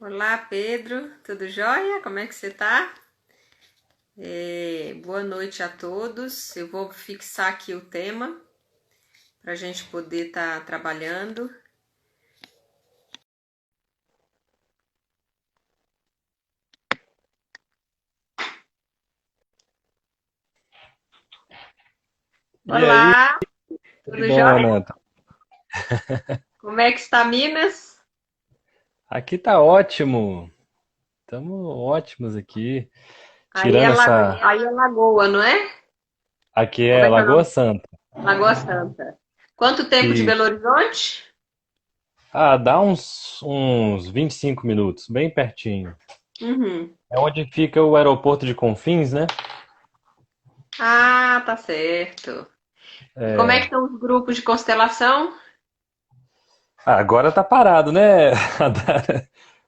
Olá, Pedro, tudo jóia? Como é que você tá? Boa noite a todos. Eu vou fixar aqui o tema para a gente poder estar trabalhando. E aí, Olá, tudo tudo bom, jóia? Renata? Como é que está Minas? Aqui tá ótimo. Estamos ótimos aqui. Aí é, Tirando essa. aí é Lagoa, não é? Aqui Como é é que é o Lagoa nome? Santa. Lagoa Santa. Quanto tempo de E Belo Horizonte? dá uns 25 minutos, bem pertinho. Uhum. É onde fica o aeroporto de Confins, né? Ah, tá certo. E como é que estão os grupos de constelação? Agora tá parado, né?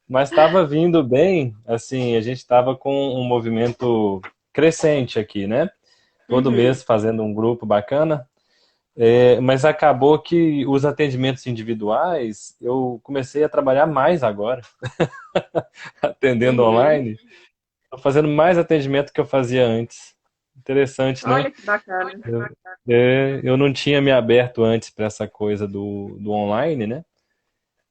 Mas estava vindo bem, assim, a gente estava com um movimento crescente aqui, né? Todo Uhum. mês fazendo um grupo bacana. Mas acabou que os atendimentos individuais eu comecei a trabalhar mais agora, atendendo Uhum. online. Estou fazendo mais atendimento que eu fazia antes. Interessante, né? Olha que bacana. Eu não tinha me aberto antes para essa coisa do online, né?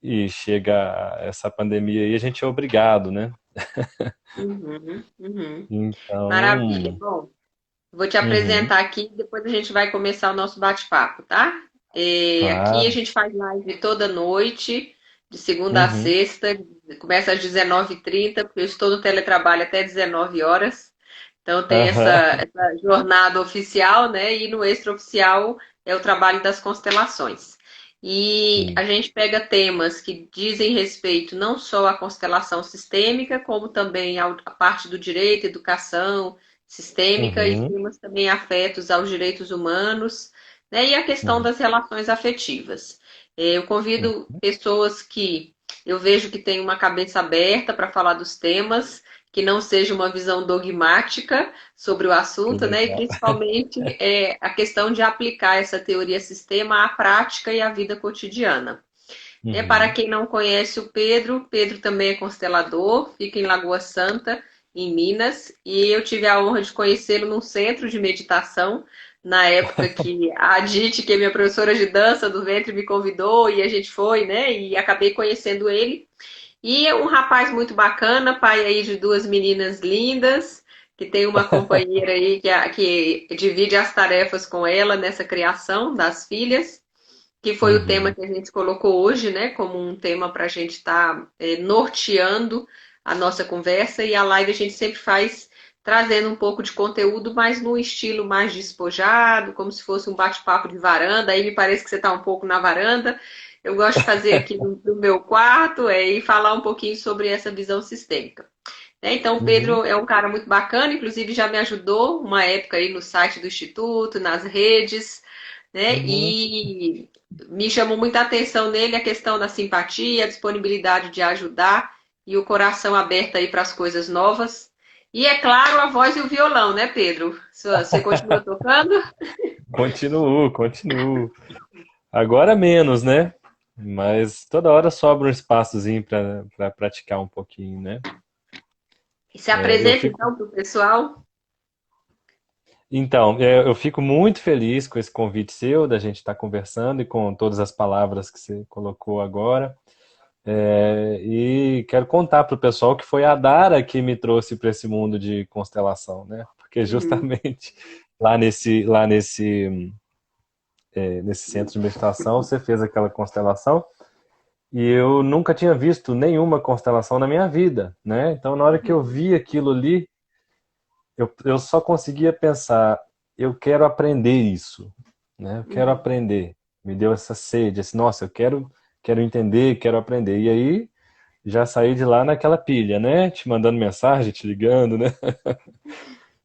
E chega essa pandemia aí, a gente é obrigado, né? Uhum. Uhum. Maravilha. Então, Bom, vou te uhum, apresentar aqui, depois a gente vai começar o nosso bate-papo, tá? Aqui a claro, gente faz live toda noite, de segunda a uhum, sexta, começa às 19h30, porque eu estou no teletrabalho até 19 horas. Então tem aham, essa jornada oficial, né? E no extraoficial é o trabalho das constelações. E sim, a gente pega temas que dizem respeito não só à constelação sistêmica, como também à parte do direito, educação sistêmica e uhum, temas também afetos aos direitos humanos, né? E a questão uhum, das relações afetivas. Eu convido uhum, pessoas que eu vejo que têm uma cabeça aberta para falar dos temas, que não seja uma visão dogmática sobre o que assunto, né? E legal. principalmente a questão de aplicar essa teoria sistema à prática e à vida cotidiana. Para Uhum, quem não conhece o Pedro, Pedro também é constelador, fica em Lagoa Santa, em Minas, e eu tive a honra de conhecê-lo num centro de meditação, na época que a Adite, que é minha professora de dança do ventre, me convidou e a gente foi, né? E acabei conhecendo ele. E é um rapaz muito bacana, pai aí de duas meninas lindas, que tem uma companheira aí que divide as tarefas com ela nessa criação das filhas, que foi o tema uhum. que a gente colocou hoje, né, como um tema para a gente estar norteando a nossa conversa. E a live a gente sempre faz trazendo um pouco de conteúdo, mas num estilo mais despojado, como se fosse um bate-papo de varanda. Aí me parece que você está um pouco na varanda. Eu gosto de fazer aqui no meu quarto e falar um pouquinho sobre essa visão sistêmica. Então, o Uhum, Pedro é um cara muito bacana, inclusive já me ajudou uma época aí no site do Instituto, nas redes, né? uhum. E me chamou muita atenção nele a questão da simpatia, a disponibilidade de ajudar e o coração aberto aí para as coisas novas. E é claro, a voz e o violão, né, Pedro? Você continua tocando? Continuo, continuo. Agora menos, né? Mas toda hora sobra um espaçozinho para praticar um pouquinho, né? E se Eu apresenta fico, então para o pessoal. então, eu fico muito feliz com esse convite seu, da gente estar conversando e com todas as palavras que você colocou agora. E quero contar para o pessoal que foi a Dara que me trouxe para esse mundo de constelação, né? Porque Uhum. justamente nesse centro de meditação você fez aquela constelação. E eu nunca tinha visto nenhuma constelação na minha vida, né? Então, na hora que eu vi aquilo ali, eu só conseguia pensar, eu quero aprender isso, né? Eu quero Uhum. aprender. Me deu essa sede, assim, nossa, quero entender, quero aprender. E aí, já saí de lá naquela pilha, né? Te mandando mensagem, te ligando, né?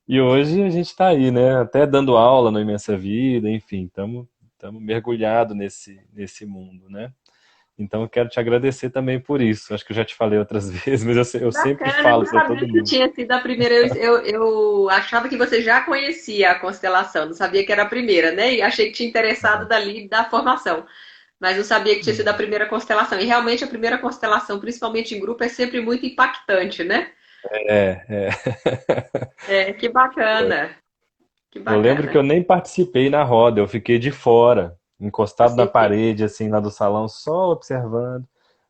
E hoje a gente está aí, né? Até dando aula na Imensa Vida, enfim, estamos mergulhados nesse mundo, né? Então eu quero te agradecer também por isso. Acho que eu já te falei outras vezes, mas eu sempre Bacana, eu falo não para sabia todo que mundo. tinha sido a primeira. Eu achava que você já conhecia a constelação, não sabia que era a primeira, né? E achei que tinha interessado dali da formação. mas não sabia que tinha sido a primeira constelação. E realmente a primeira constelação, principalmente em grupo, é sempre muito impactante, né? É. É, que bacana, que Eu lembro que eu bacana. nem participei na roda, eu fiquei de fora, encostado na Você parede, assim, lá do salão, só observando.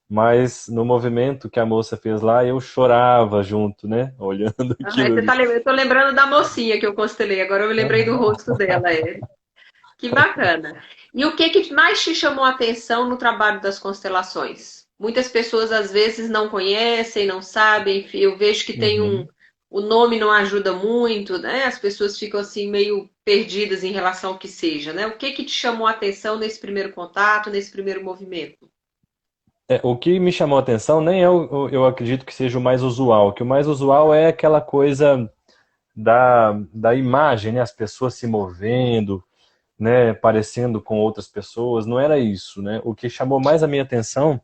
Mas no movimento que a moça fez lá, eu chorava junto, né? Olhando Ah, aquilo ali. eu tô lembrando da mocinha que eu constelei, agora eu me lembrei do Aham. rosto dela. Que bacana. E o que que mais te chamou a atenção no trabalho das constelações? Muitas pessoas às vezes não conhecem, não sabem. Eu vejo que tem Uhum. o nome não ajuda muito, né? As pessoas ficam assim meio perdidas em relação ao que seja, né? O que que te chamou a atenção nesse primeiro contato, nesse primeiro movimento? O que me chamou a atenção nem é eu acredito que seja o mais usual, que o mais usual é aquela coisa da imagem, né? As pessoas se movendo, né? Parecendo com outras pessoas, não era isso, né? O que chamou mais a minha atenção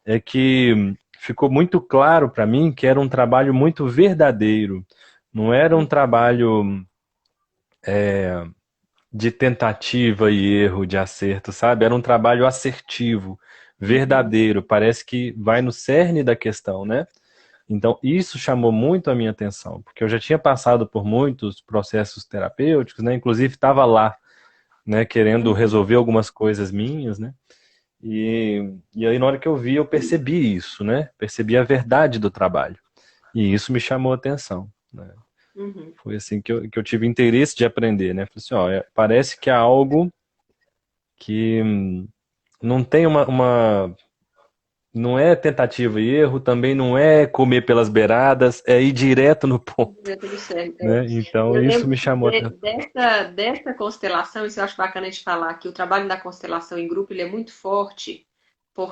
é que ficou muito claro para mim que era um trabalho muito verdadeiro, não era um trabalho de tentativa e erro, de acerto, sabe? Era um trabalho assertivo, Uhum. verdadeiro, parece que vai no cerne da questão, né? Então, isso chamou muito a minha atenção, porque eu já tinha passado por muitos processos terapêuticos, né? Inclusive estava lá, né, querendo Uhum. resolver algumas coisas minhas, né? E aí, na hora que eu vi, eu percebi isso, né? Percebi a verdade do trabalho. E isso me chamou a atenção, né? Uhum. Foi assim que eu tive interesse de aprender, né? Falei assim, ó, parece que é algo que não tem não é tentativa e erro, também não é comer pelas beiradas, é ir direto no ponto, Deu tudo certo. né? Então Eu isso lembro me que chamou a atenção. dessa constelação, isso eu acho bacana de falar, que o trabalho da constelação em grupo ele é muito forte,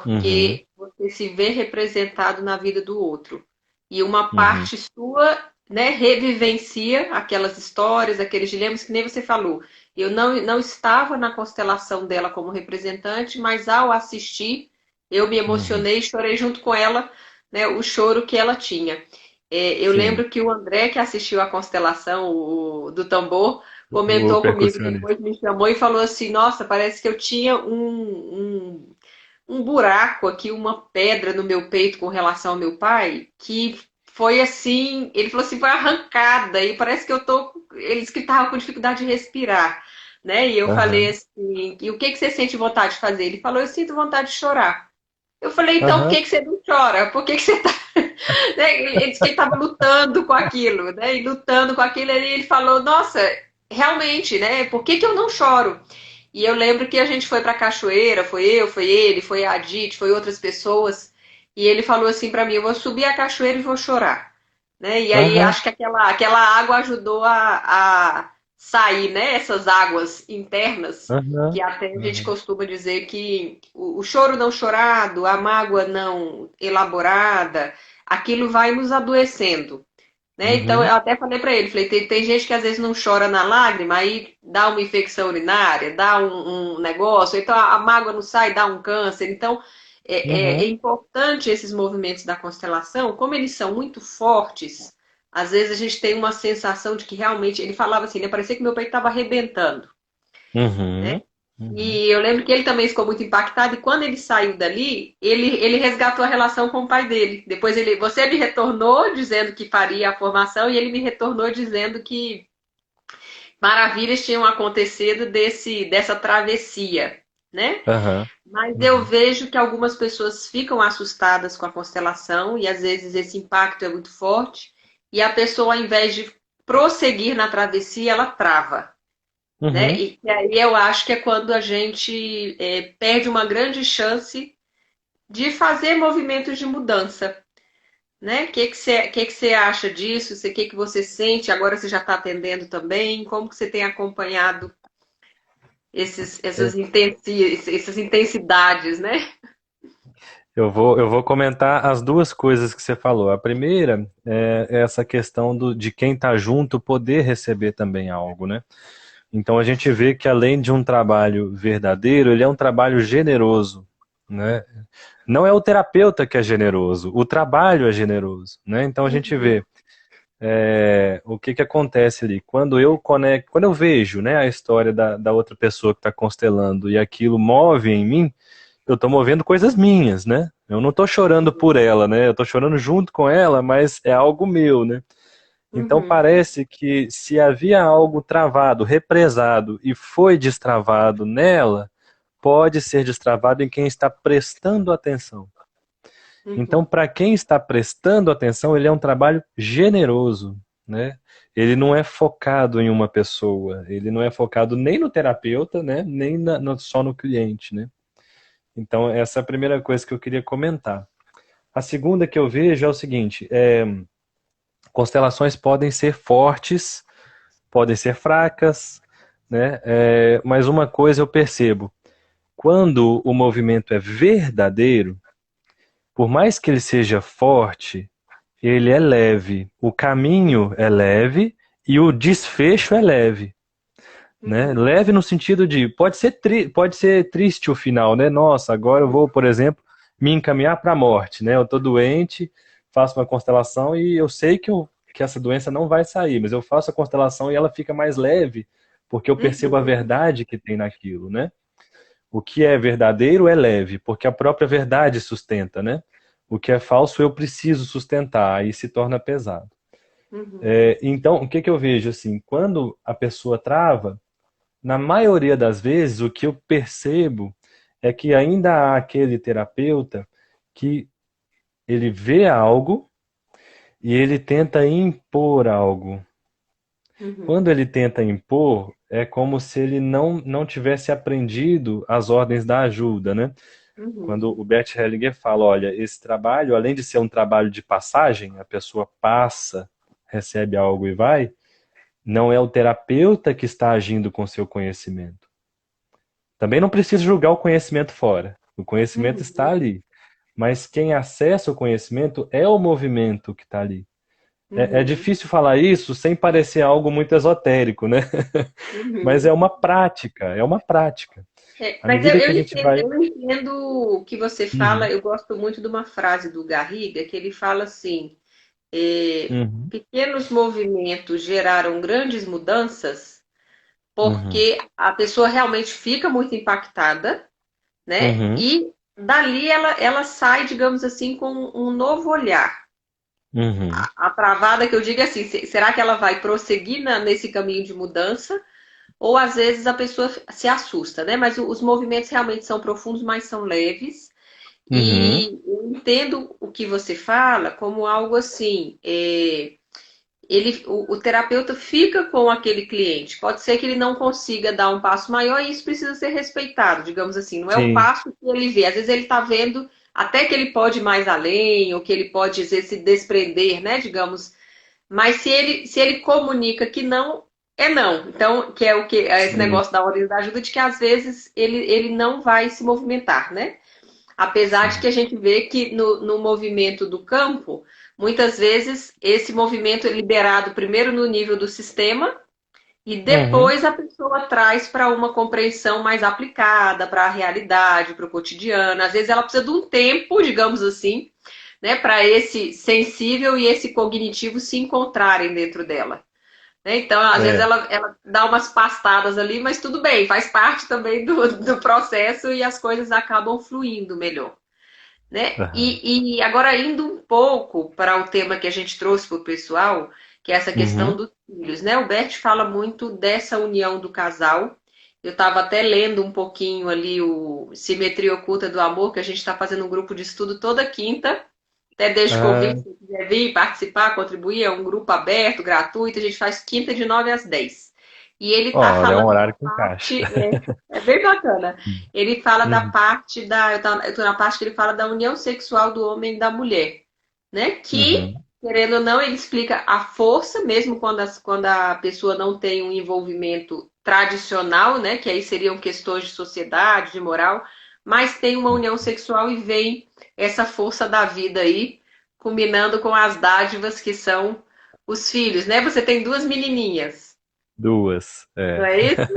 Uhum, porque você se vê representado na vida do outro. E uma uhum, parte sua, né, revivencia aquelas histórias, aqueles dilemas que nem você falou. Eu não estava na constelação dela como representante, mas ao assistir, eu me uhum. emocionei e chorei junto com ela, né, o choro que ela tinha. Eu Sim, lembro que o André, que assistiu a constelação do tambor, o comentou comigo percussionista. depois, me chamou e falou assim: Nossa, parece que eu tinha um buraco aqui, uma pedra no meu peito com relação ao meu pai, que foi assim. Ele falou assim: foi arrancada, e parece que eu tô. Ele disse que estava com dificuldade de respirar. Né? E eu falei Aham, assim: E o que que você sente vontade de fazer? Ele falou: Eu sinto vontade de chorar. Eu falei: Então por aham, que que você não chora? Por que que você tá né? Ele disse que ele estava lutando com aquilo, né? E lutando com aquilo, e ele falou, nossa, realmente, né? Por que que eu não choro? E eu lembro que a gente foi para a cachoeira, foi eu, foi ele, foi a Adite, foi outras pessoas, e ele falou assim para mim, eu vou subir a cachoeira e vou chorar, né? E aí aham, acho que aquela água ajudou a sair, né? Essas águas internas, que aham, até a gente aham, costuma dizer que o choro não chorado, a mágoa não elaborada, aquilo vai nos adoecendo, né? Então uhum, eu até falei para ele, falei, tem gente que às vezes não chora na lágrima, aí dá uma infecção urinária, dá um negócio, então a mágoa não sai, dá um câncer. Então é uhum, importante esses movimentos da constelação, como eles são muito fortes. Às vezes a gente tem uma sensação de que realmente, ele falava assim, né, parecia que meu peito estava arrebentando, né? uhum, uhum, E eu lembro que ele também ficou muito impactado, e quando ele saiu dali, ele resgatou a relação com o pai dele. Depois você me retornou dizendo que faria a formação, e ele me retornou dizendo que maravilhas tinham acontecido dessa travessia, né? aham, Mas eu uhum, vejo que algumas pessoas ficam assustadas com a constelação, e às vezes esse impacto é muito forte, e a pessoa, ao invés de prosseguir na travessia, ela trava, né? uhum. E aí eu acho que é quando a gente perde uma grande chance de fazer movimentos de mudança, né? O que que você acha disso? O que que você sente? Agora você já está atendendo também? Como que você tem acompanhado É, essas intensidades, né? eu vou comentar as duas coisas que você falou. A primeira é essa questão de quem está junto poder receber também algo, né? Então a gente vê que além de um trabalho verdadeiro, ele é um trabalho generoso, né? Não é o terapeuta que é generoso, o trabalho é generoso, né? Então a gente Uhum, vê o que que acontece ali. Quando eu conecto, quando eu vejo, né, a história da outra pessoa que está constelando e aquilo move em mim, eu tô movendo coisas minhas, né? Eu não tô chorando por ela, né? Eu tô chorando junto com ela, mas é algo meu, né? Então Uhum, parece que se havia algo travado, represado e foi destravado nela, pode ser destravado em quem está prestando atenção. Então, uhum, para quem está prestando atenção, ele é um trabalho generoso, né? Ele não é focado em uma pessoa, ele não é focado nem no terapeuta, né? Nem só no cliente, né? Então, essa é a primeira coisa que eu queria comentar. A segunda que eu vejo é o seguinte: constelações podem ser fortes, podem ser fracas, né? Mas uma coisa eu percebo: quando o movimento é verdadeiro, por mais que ele seja forte, ele é leve. O caminho é leve e o desfecho é leve, né? uhum, Leve no sentido de pode ser triste o final, né? Nossa, agora eu vou, por exemplo, me encaminhar para a morte, né? Eu tô doente, faço uma constelação e eu sei que essa doença não vai sair, mas eu faço a constelação e ela fica mais leve, porque eu percebo a uhum, verdade que tem naquilo, né? O que é verdadeiro é leve, porque a própria verdade sustenta, né? O que é falso eu preciso sustentar, aí se torna pesado. uhum, Então, o que que eu vejo assim, quando a pessoa trava, na maioria das vezes o que eu percebo é que ainda há aquele terapeuta que ele vê algo e ele tenta impor algo. uhum, Quando ele tenta impor, é como se ele não tivesse aprendido as ordens da ajuda, né? uhum, Quando o Bert Hellinger fala, olha, esse trabalho, além de ser um trabalho de passagem, a pessoa passa, recebe algo e vai, não é o terapeuta que está agindo com seu conhecimento. Também não precisa julgar o conhecimento fora. O conhecimento está uhum, ali. Mas quem acessa o conhecimento é o movimento que está ali. É uhum, difícil falar isso sem parecer algo muito esotérico, né? Mas uhum. É uma prática. À Mas medida que a gente vai. eu entendo o que você fala. Uhum, Eu gosto muito de uma frase do Garriga que ele fala assim: uhum, pequenos movimentos geraram grandes mudanças uhum, porque a pessoa realmente fica muito impactada, né? uhum, E dali ela sai, digamos assim, com um novo olhar. uhum. A travada que eu digo é assim: será que ela vai prosseguir nesse caminho de mudança? Ou às vezes a pessoa se assusta, né? Mas os movimentos realmente são profundos, mas são leves. Uhum, E eu entendo o que você fala como algo assim. O terapeuta fica com aquele cliente. Pode ser que ele não consiga dar um passo maior e isso precisa ser respeitado, digamos assim. Não é o sim, passo que ele vê. Às vezes ele está vendo até que ele pode ir mais além, ou que ele pode dizer, se desprender, né? Digamos. Mas se ele comunica que não, é não. Então, que é o que é esse sim, negócio da ordem da ajuda, de que às vezes ele não vai se movimentar, né? Apesar de que sim. a gente vê que no movimento do campo, muitas vezes esse movimento é liberado primeiro no nível do sistema e Uhum, depois a pessoa traz para uma compreensão mais aplicada para a realidade, para o cotidiano. Às vezes ela precisa de um tempo, digamos assim, né, para esse sensível e esse cognitivo se encontrarem dentro dela. Né? Então, às vezes é, ela dá umas pastadas ali, mas tudo bem, faz parte também do processo e as coisas acabam fluindo melhor. Né? aham, E agora indo um pouco para o tema que a gente trouxe para o pessoal, que é essa questão uhum, dos filhos, né? O Bert fala muito dessa união do casal. Eu estava até lendo um pouquinho ali o Simetria Oculta do Amor, que a gente está fazendo um grupo de estudo toda quinta. Até deixo o ah, convite, se você quiser vir, participar, contribuir, é um grupo aberto, gratuito, a gente faz quinta de 9 às 10. E ele está olha, é um falando da horário que encaixa. parte, é bem bacana. Ele fala da Uhum, parte eu tô na parte que ele fala da união sexual do homem e da mulher, né? Que, uhum, querendo ou não, ele explica a força, mesmo quando a pessoa não tem um envolvimento tradicional, né? Que aí seriam questões de sociedade, de moral, mas tem uma união sexual e vem essa força da vida aí, combinando com as dádivas que são os filhos, né? Você tem duas menininhas. duas, Não é isso?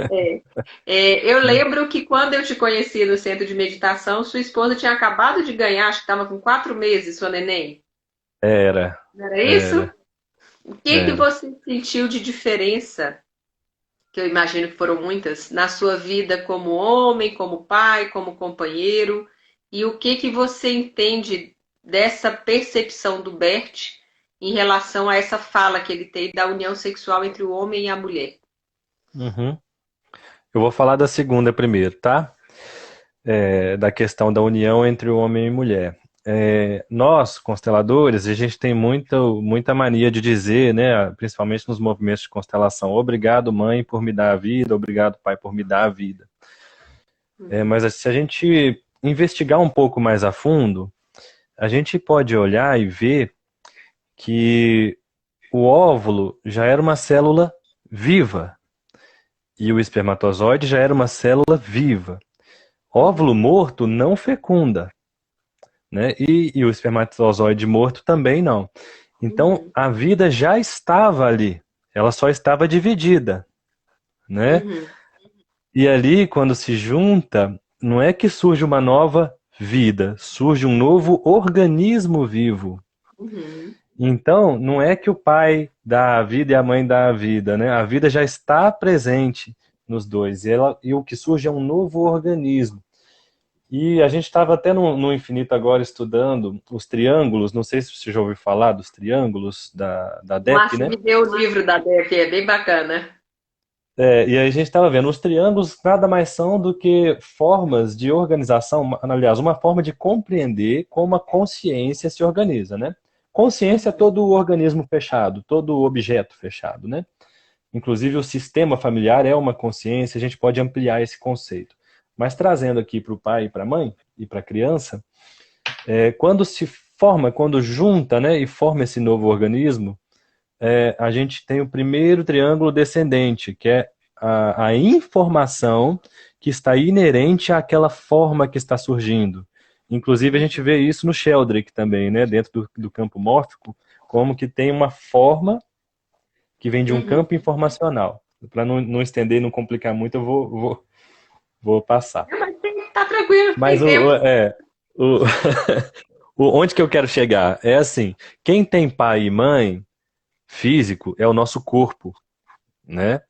Eu lembro que quando eu te conheci no centro de meditação, sua esposa tinha acabado de ganhar, acho que estava com 4 meses, sua neném. era, Não era isso? era, O que era. você sentiu de diferença, que eu imagino que foram muitas, na sua vida como homem, como pai, como companheiro? e o que que você entende dessa percepção do Bert em relação a essa fala que ele tem da união sexual entre o homem e a mulher. Uhum. Eu vou falar da segunda primeiro, tá? Da questão da união entre o homem e mulher. Nós, consteladores, a gente tem muita mania de dizer, né, principalmente nos movimentos de constelação, obrigado, mãe, por me dar a vida, obrigado, pai, por me dar a vida. Uhum, Mas se a gente investigar um pouco mais a fundo, a gente pode olhar e ver que o óvulo já era uma célula viva e o espermatozoide já era uma célula viva. Óvulo uhum, morto não fecunda, né? E o espermatozoide morto também não. Então, uhum, a vida já estava ali, ela só estava dividida, né? uhum, E ali, quando se junta, não é que surge uma nova vida, surge um novo organismo vivo. uhum, Então, não é que o pai dá a vida e a mãe dá a vida, né? A vida já está presente nos dois, e o que surge é um novo organismo. E a gente estava até no Infinito agora estudando os triângulos, não sei se você já ouviu falar dos triângulos da o DEP, Márcio né? me deu o livro da Deb, é bem bacana. E aí a gente estava vendo, os triângulos nada mais são do que formas de organização, aliás, uma forma de compreender como a consciência se organiza, né? Consciência é Uhum, todo o organismo fechado, todo o objeto fechado, né? Inclusive o sistema familiar é uma consciência, a gente pode ampliar esse conceito. Mas trazendo aqui para o pai e para a mãe e para a criança, quando se forma, quando junta, né, e forma esse novo organismo, a gente tem o primeiro triângulo descendente, que é a informação que está inerente àquela forma que está surgindo. Inclusive, a gente vê isso no Sheldrake também, né, dentro do campo mórfico, como que tem uma forma que vem de um uhum. campo informacional. Para não estender e não complicar muito, eu vou passar. Não, mas tá tranquilo, Mas tem tempo. o, onde que eu quero chegar? É assim, quem tem pai e mãe físico é o nosso corpo, né?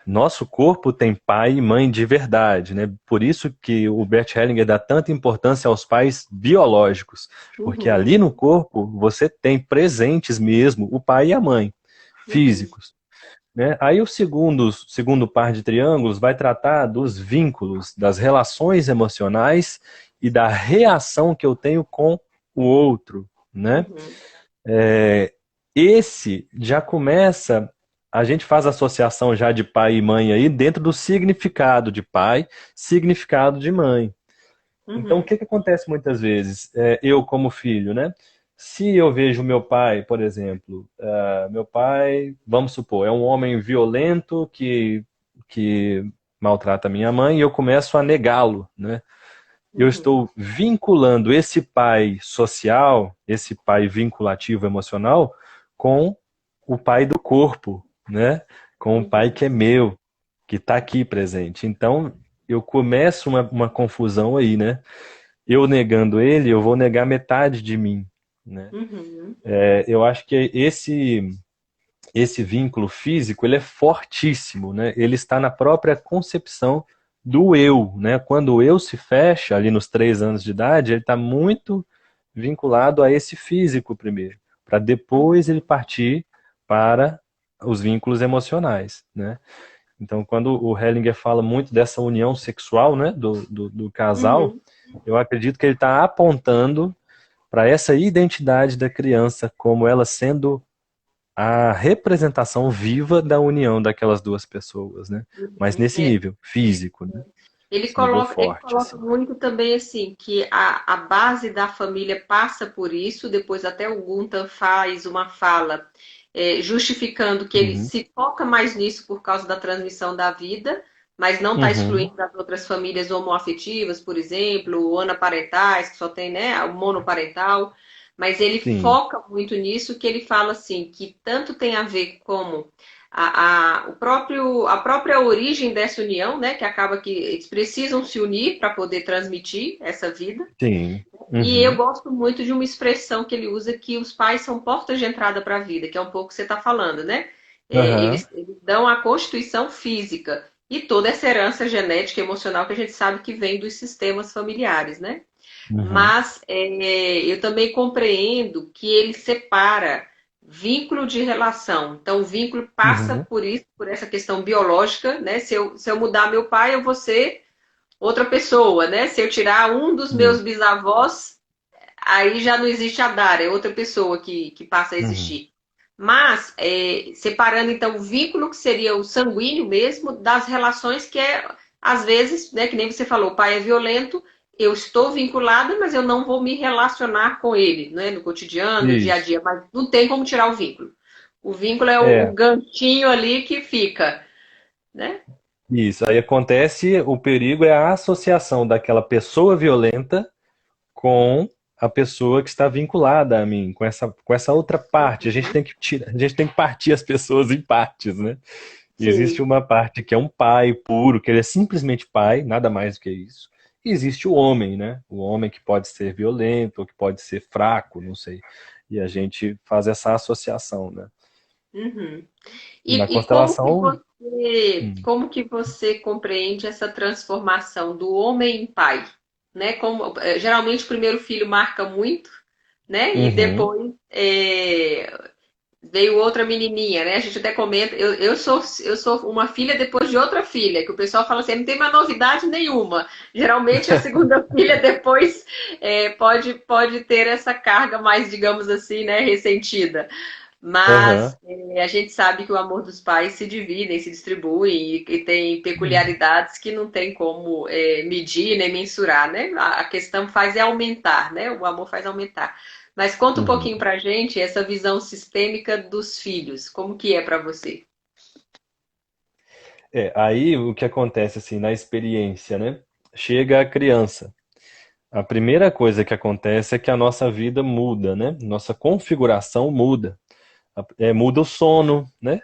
Nosso corpo tem pai e mãe de verdade, né? Por isso que o Bert Hellinger dá tanta importância aos pais biológicos, porque Uhum, ali no corpo você tem presentes mesmo o pai e a mãe, uhum, físicos, né? Aí o segundo par de triângulos vai tratar dos vínculos, das relações emocionais e da reação que eu tenho com o outro, né? uhum, Esse já começa, a gente faz associação já de pai e mãe aí dentro do significado de pai, significado de mãe. Então, o uhum, que que acontece muitas vezes? Eu como filho, né? Se eu vejo meu pai, por exemplo, meu pai, vamos supor, é um homem violento que maltrata minha mãe e eu começo a negá-lo, né? Eu uhum, estou vinculando esse pai social, esse pai vinculativo emocional, com o pai do corpo, né? Com o pai uhum. que é meu, que está aqui presente. Então, eu começo uma confusão aí, né? Eu negando ele, eu vou negar metade de mim, né? Uhum, Eu acho que esse vínculo físico, ele é fortíssimo, né? Ele está na própria concepção do eu, né? Quando o eu se fecha ali nos 3 anos de idade, ele está muito vinculado a esse físico primeiro, para depois ele uhum, partir para os vínculos emocionais, né? Então, quando o Hellinger fala muito dessa união sexual, né, do casal, uhum. eu acredito que ele está apontando para essa identidade da criança como ela sendo a representação viva da união daquelas duas pessoas, né? Mas Uhum. nesse nível físico, né? Esse nível Ele forte, coloca assim. muito também assim que a base da família passa por isso, depois até o Gunter faz uma fala justificando que ele Uhum. se foca mais nisso por causa da transmissão da vida, mas não está Uhum. excluindo das outras famílias homoafetivas, por exemplo, ou anaparentais, que só tem, né, o monoparental, mas ele Sim, foca muito nisso, que ele fala assim, que tanto tem a ver como a própria origem dessa união, né, que acaba que eles precisam se unir para poder transmitir essa vida. sim. E eu Uhum. gosto muito de uma expressão que ele usa que os pais são portas de entrada para a vida, que é um pouco o que você está falando, né? Aham. Eles dão a constituição física e toda essa herança genética e emocional que a gente sabe que vem dos sistemas familiares, né? Uhum. mas eu também compreendo que ele separa vínculo de relação. Então, o vínculo passa Uhum. por isso, por essa questão biológica, né? Se eu mudar meu pai, eu vou ser outra pessoa, né? Se eu tirar um dos meus Isso. bisavós, aí já não existe a Dara, é outra pessoa que passa a Uhum. existir. Mas, separando então o vínculo que seria o sanguíneo mesmo, das relações que às vezes, né, que nem você falou, o pai é violento, eu estou vinculada, mas eu não vou me relacionar com ele, né, no cotidiano, no dia a Isso. dia, mas não tem como tirar o vínculo. O vínculo é o É, ganchinho ali que fica, né? isso. Aí acontece, o perigo é a associação daquela pessoa violenta com a pessoa que está vinculada a mim, com essa outra parte. A gente Uhum. tem que tirar, a gente tem que partir as pessoas em partes, né? Existe Sim. uma parte que é um pai puro, que ele é simplesmente pai, nada mais do que isso. E existe o homem, né? O homem que pode ser violento, ou que pode ser fraco, não sei. E a gente faz essa associação, né? Uhum. Na E constelação, como que você compreende essa transformação do homem em pai, né? Como, geralmente o primeiro filho marca muito, né? E uhum, depois veio outra menininha, né? A gente até comenta, eu sou uma filha depois de outra filha, que o pessoal fala assim, não tem mais novidade nenhuma. Geralmente a segunda filha depois pode ter essa carga mais, digamos assim, né, ressentida. aham, Mas a gente sabe que o amor dos pais se dividem, se distribuem e tem uhum, peculiaridades que não tem como medir nem mensurar, né? A questão faz é aumentar, né? O amor faz aumentar. Mas conta um uhum. pouquinho pra gente essa visão sistêmica dos filhos. Como que é para você? Aí o que acontece assim na experiência, né? Chega a criança. A primeira coisa que acontece é que a nossa vida muda, né? Nossa configuração muda. Muda o sono, né?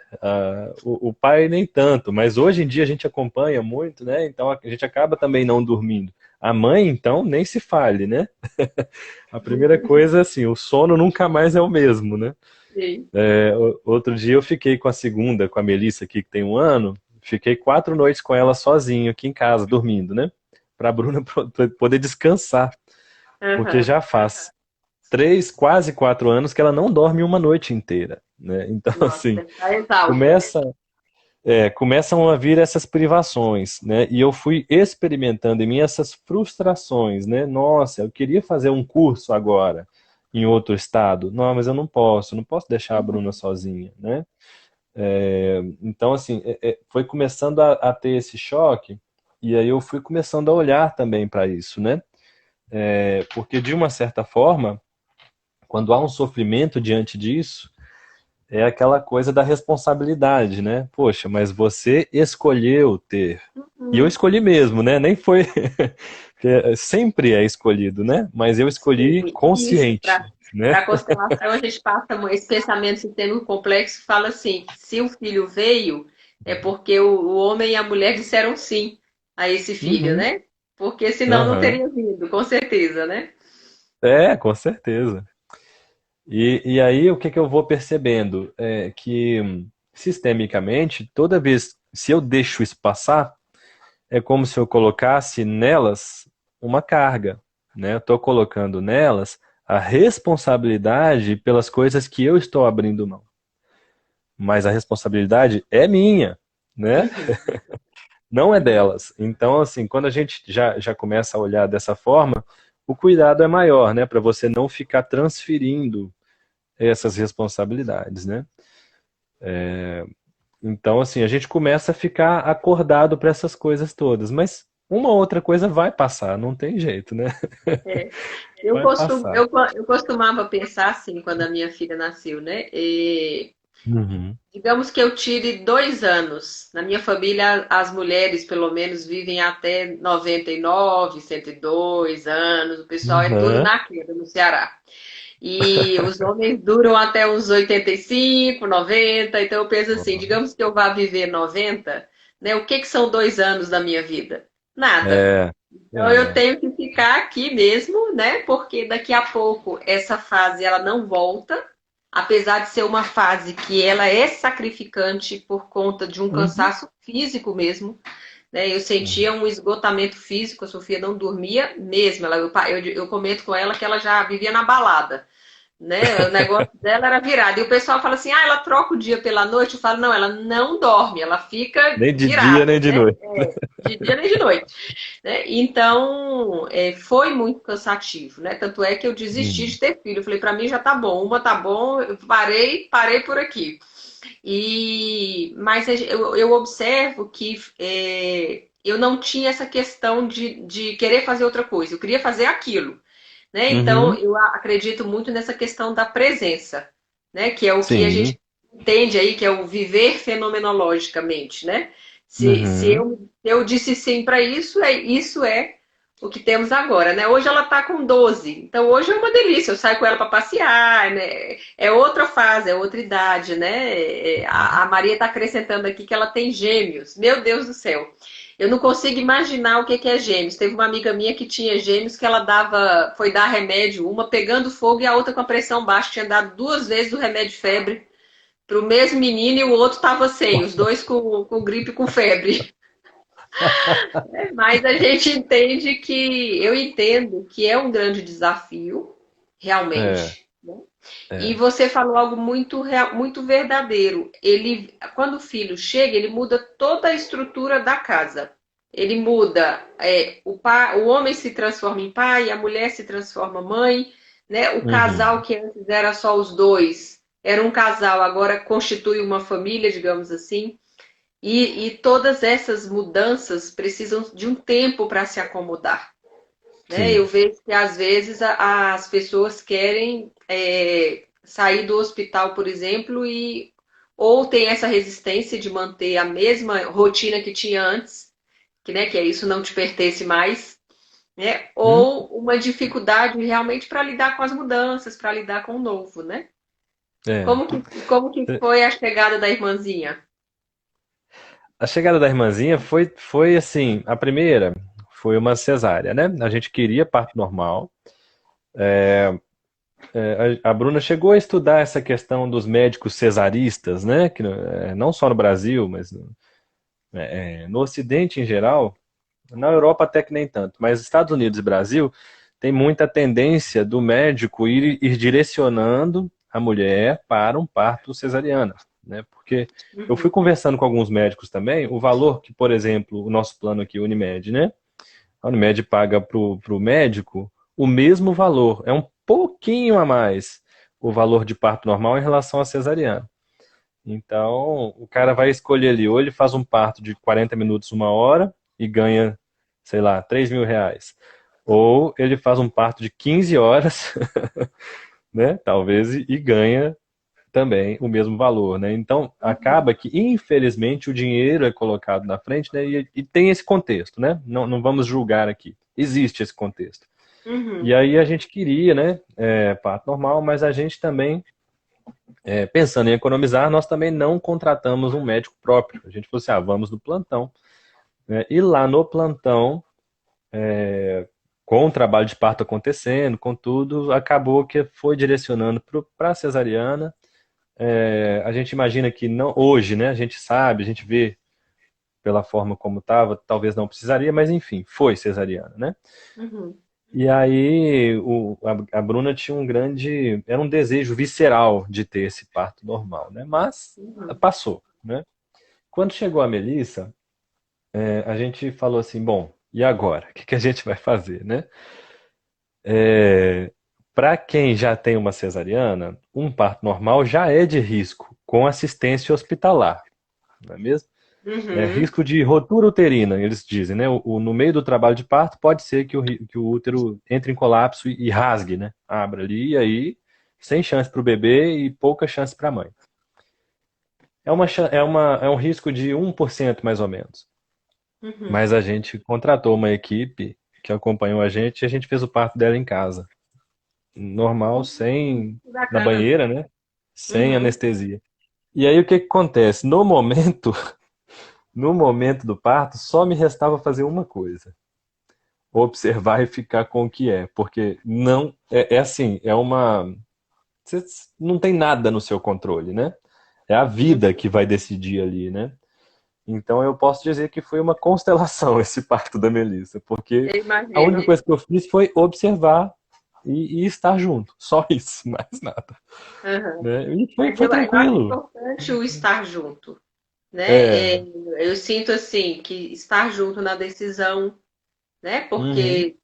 O pai nem tanto, mas hoje em dia a gente acompanha muito, né? Então a gente acaba também não dormindo. A mãe, então, nem se fale, né? A primeira coisa, assim, o sono nunca mais é o mesmo, né? Sim. Outro dia eu fiquei com a segunda, com a Melissa aqui, que tem 1 ano, fiquei 4 noites com ela sozinho aqui em casa, dormindo, né? Pra Bruna poder descansar, porque Aham. já faz 3, quase 4 anos que ela não dorme uma noite inteira, né? Então, Nossa, assim, deve estar exausta. começa, começam a vir essas privações, né? E eu fui experimentando em mim essas frustrações, né? Nossa, eu queria fazer um curso agora em outro estado. Não, mas eu não posso deixar a Bruna sozinha, né? Então, assim, foi começando a ter esse choque, e aí eu fui começando a olhar também para isso, né? Porque, de uma certa forma, quando há um sofrimento diante disso, é aquela coisa da responsabilidade, né? Poxa, mas você escolheu ter. E eu Uhum. escolhi mesmo, né? Nem foi. Porque sempre é escolhido, né? Mas eu escolhi Sim, isso. consciente, né? Para a constelação, a gente passa esse pensamento sistêmico complexo, fala assim, que se o filho veio, é porque o homem e a mulher disseram sim a esse filho, Uhum. né? Porque senão não Aham. teria vindo, com certeza, né? Com certeza. E aí o que que eu vou percebendo? É que, sistemicamente, toda vez, se eu deixo isso passar, é como se eu colocasse nelas uma carga, né? Eu estou colocando nelas a responsabilidade pelas coisas que eu estou abrindo mão. Mas a responsabilidade é minha, né? Uhum. Não é delas. Então, assim, quando a gente já começa a olhar dessa forma, o cuidado é maior, né? Para você não ficar transferindo essas responsabilidades, né? Então, assim, a gente começa a ficar acordado para essas coisas todas, mas uma outra coisa vai passar, não tem jeito, né? É. Eu Vai costumo, passar. eu costumava pensar assim quando a minha filha nasceu, né? Uhum. Digamos que eu tire 2 anos. Na minha família, as mulheres, pelo menos, vivem até 99, 102 anos. O pessoal é tudo Uhum. na queda, no Ceará. E os homens duram até uns 85, 90. Então eu penso assim, digamos que eu vá viver 90, né? O que que são 2 anos da minha vida? Nada. É, Então eu é. tenho que ficar aqui mesmo, né? Porque daqui a pouco essa fase ela não volta, apesar de ser uma fase que ela é sacrificante por conta de um Uhum. cansaço físico mesmo. né? Eu sentia Uhum. um esgotamento físico, a Sofia não dormia mesmo. Eu comento com ela que ela já vivia na balada, né? O negócio dela era virado. E o pessoal fala assim: ah, ela troca o dia pela noite. Eu falo: não, ela não dorme, ela fica Nem de dia, virada, nem de né? noite. De dia nem de noite, né? Então, foi muito cansativo, né? Tanto é que eu desisti Uhum. de ter filho. Eu falei: para mim já tá bom, uma tá bom, eu parei por aqui. Mas eu observo que eu não tinha essa questão de querer fazer outra coisa, eu queria fazer aquilo, né? Então, Uhum. eu acredito muito nessa questão da presença, né? Que é o que a Sim. gente entende aí, que é o viver fenomenologicamente, né? Se Uhum. eu disse sim para isso é o que temos agora, né? Hoje ela está com 12, então hoje é uma delícia, eu saio com ela para passear, né? É outra fase, é outra idade, né? A Maria está acrescentando aqui que ela tem gêmeos, meu Deus do céu. Eu não consigo imaginar o que é gêmeos. Teve uma amiga minha que tinha gêmeos que ela foi dar remédio, uma pegando fogo e a outra com a pressão baixa. Tinha dado 2 vezes o remédio de febre para o mesmo menino e o outro estava sem, os dois com gripe e com febre. Mas a gente entende que, eu entendo que é um grande desafio, É, realmente. Né? E é. você falou algo muito verdadeiro. Quando o filho chega, ele muda toda a estrutura da casa. Ele muda, o homem se transforma em pai, a mulher se transforma mãe, né? O casal Uhum. que antes era só os dois, era um casal, agora constitui uma família, digamos assim. E todas essas mudanças precisam de um tempo para se acomodar, né? Eu Sim. vejo que às vezes as pessoas querem sair do hospital, por exemplo, e ou tem essa resistência de manter a mesma rotina que tinha antes, que é isso não te pertence mais, né? Hum? Ou uma dificuldade realmente para lidar com as mudanças, para lidar com o novo, né? É. Como que foi a chegada da irmãzinha? A chegada da irmãzinha foi assim, a primeira foi uma cesárea, né? A gente queria parto normal. A Bruna chegou a estudar essa questão dos médicos cesaristas, né? Que não só no Brasil, mas no Ocidente em geral, na Europa até que nem tanto, mas Estados Unidos e Brasil tem muita tendência do médico ir direcionando a mulher para um parto cesariana, né? Porque eu fui Uhum, conversando com alguns médicos também, o valor que, por exemplo, o nosso plano aqui, o Unimed, né? A Unimed paga para o médico o mesmo valor, é um pouquinho a mais o valor de parto normal em relação à cesariana. Então, o cara vai escolher ali, ou ele faz um parto de 40 minutos, uma hora, e ganha, sei lá, R$ 3.000. Ou ele faz um parto de 15 horas, né, talvez, e ganha também o mesmo valor, né? Então, uhum, acaba que, infelizmente, o dinheiro é colocado na frente, né, e tem esse contexto, né? Não vamos julgar aqui. Existe esse contexto. E uhum, aí a gente queria, né, parto normal, mas a gente também pensando em economizar, nós também não contratamos um médico próprio. A gente falou assim, vamos no plantão, né? E lá no plantão, com o trabalho de parto acontecendo, com tudo, acabou que foi direcionando para a cesariana. A gente imagina que não, hoje, né? A gente sabe, a gente vê pela forma como estava, talvez não precisaria, mas enfim, foi cesariana, né? uhum, E aí a Bruna tinha era um desejo visceral de ter esse parto normal, né? Mas uhum. passou, né? Quando chegou a Melissa, a gente falou assim, bom, e agora? O que que a gente vai fazer, né? Para quem já tem uma cesariana, um parto normal já é de risco, com assistência hospitalar, não é mesmo? Uhum. Risco de rotura uterina, eles dizem, né? No meio do trabalho de parto, pode ser que o útero entre em colapso e rasgue, né? Abra ali, e aí, sem chance para o bebê e pouca chance para a mãe. É um risco de 1% mais ou menos. Uhum. Mas a gente contratou uma equipe que acompanhou a gente e a gente fez o parto dela em casa. Normal, sem, Que na bacana. banheira, né? Sem Uhum. anestesia. E aí o que que acontece? No momento, no momento do parto, só me restava fazer uma coisa: observar e ficar com o que é. Porque não, é assim, você não tem nada no seu controle, né? É a vida que vai decidir ali, né? Então eu posso dizer que foi uma constelação esse parto da Melissa, porque Eu a única imagino. coisa que eu fiz foi observar e estar junto, só isso, mais nada, Aham. né? E foi, Mas foi eu acho tranquilo. importante o estar junto, né? É, Eu sinto assim que estar junto na decisão, né? uhum, Porque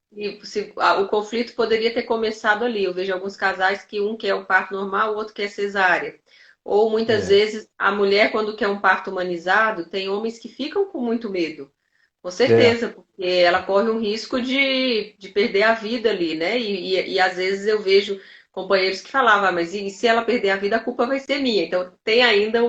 o conflito poderia ter começado ali. Eu vejo alguns casais que um quer o parto normal, o outro quer cesárea. Ou muitas é, vezes a mulher, quando quer um parto humanizado, tem homens que ficam com muito medo. Com é, certeza, porque ela corre um risco de perder a vida ali, né? E às vezes eu vejo companheiros que falavam, ah, mas e se ela perder a vida, a culpa vai ser minha. Então tem ainda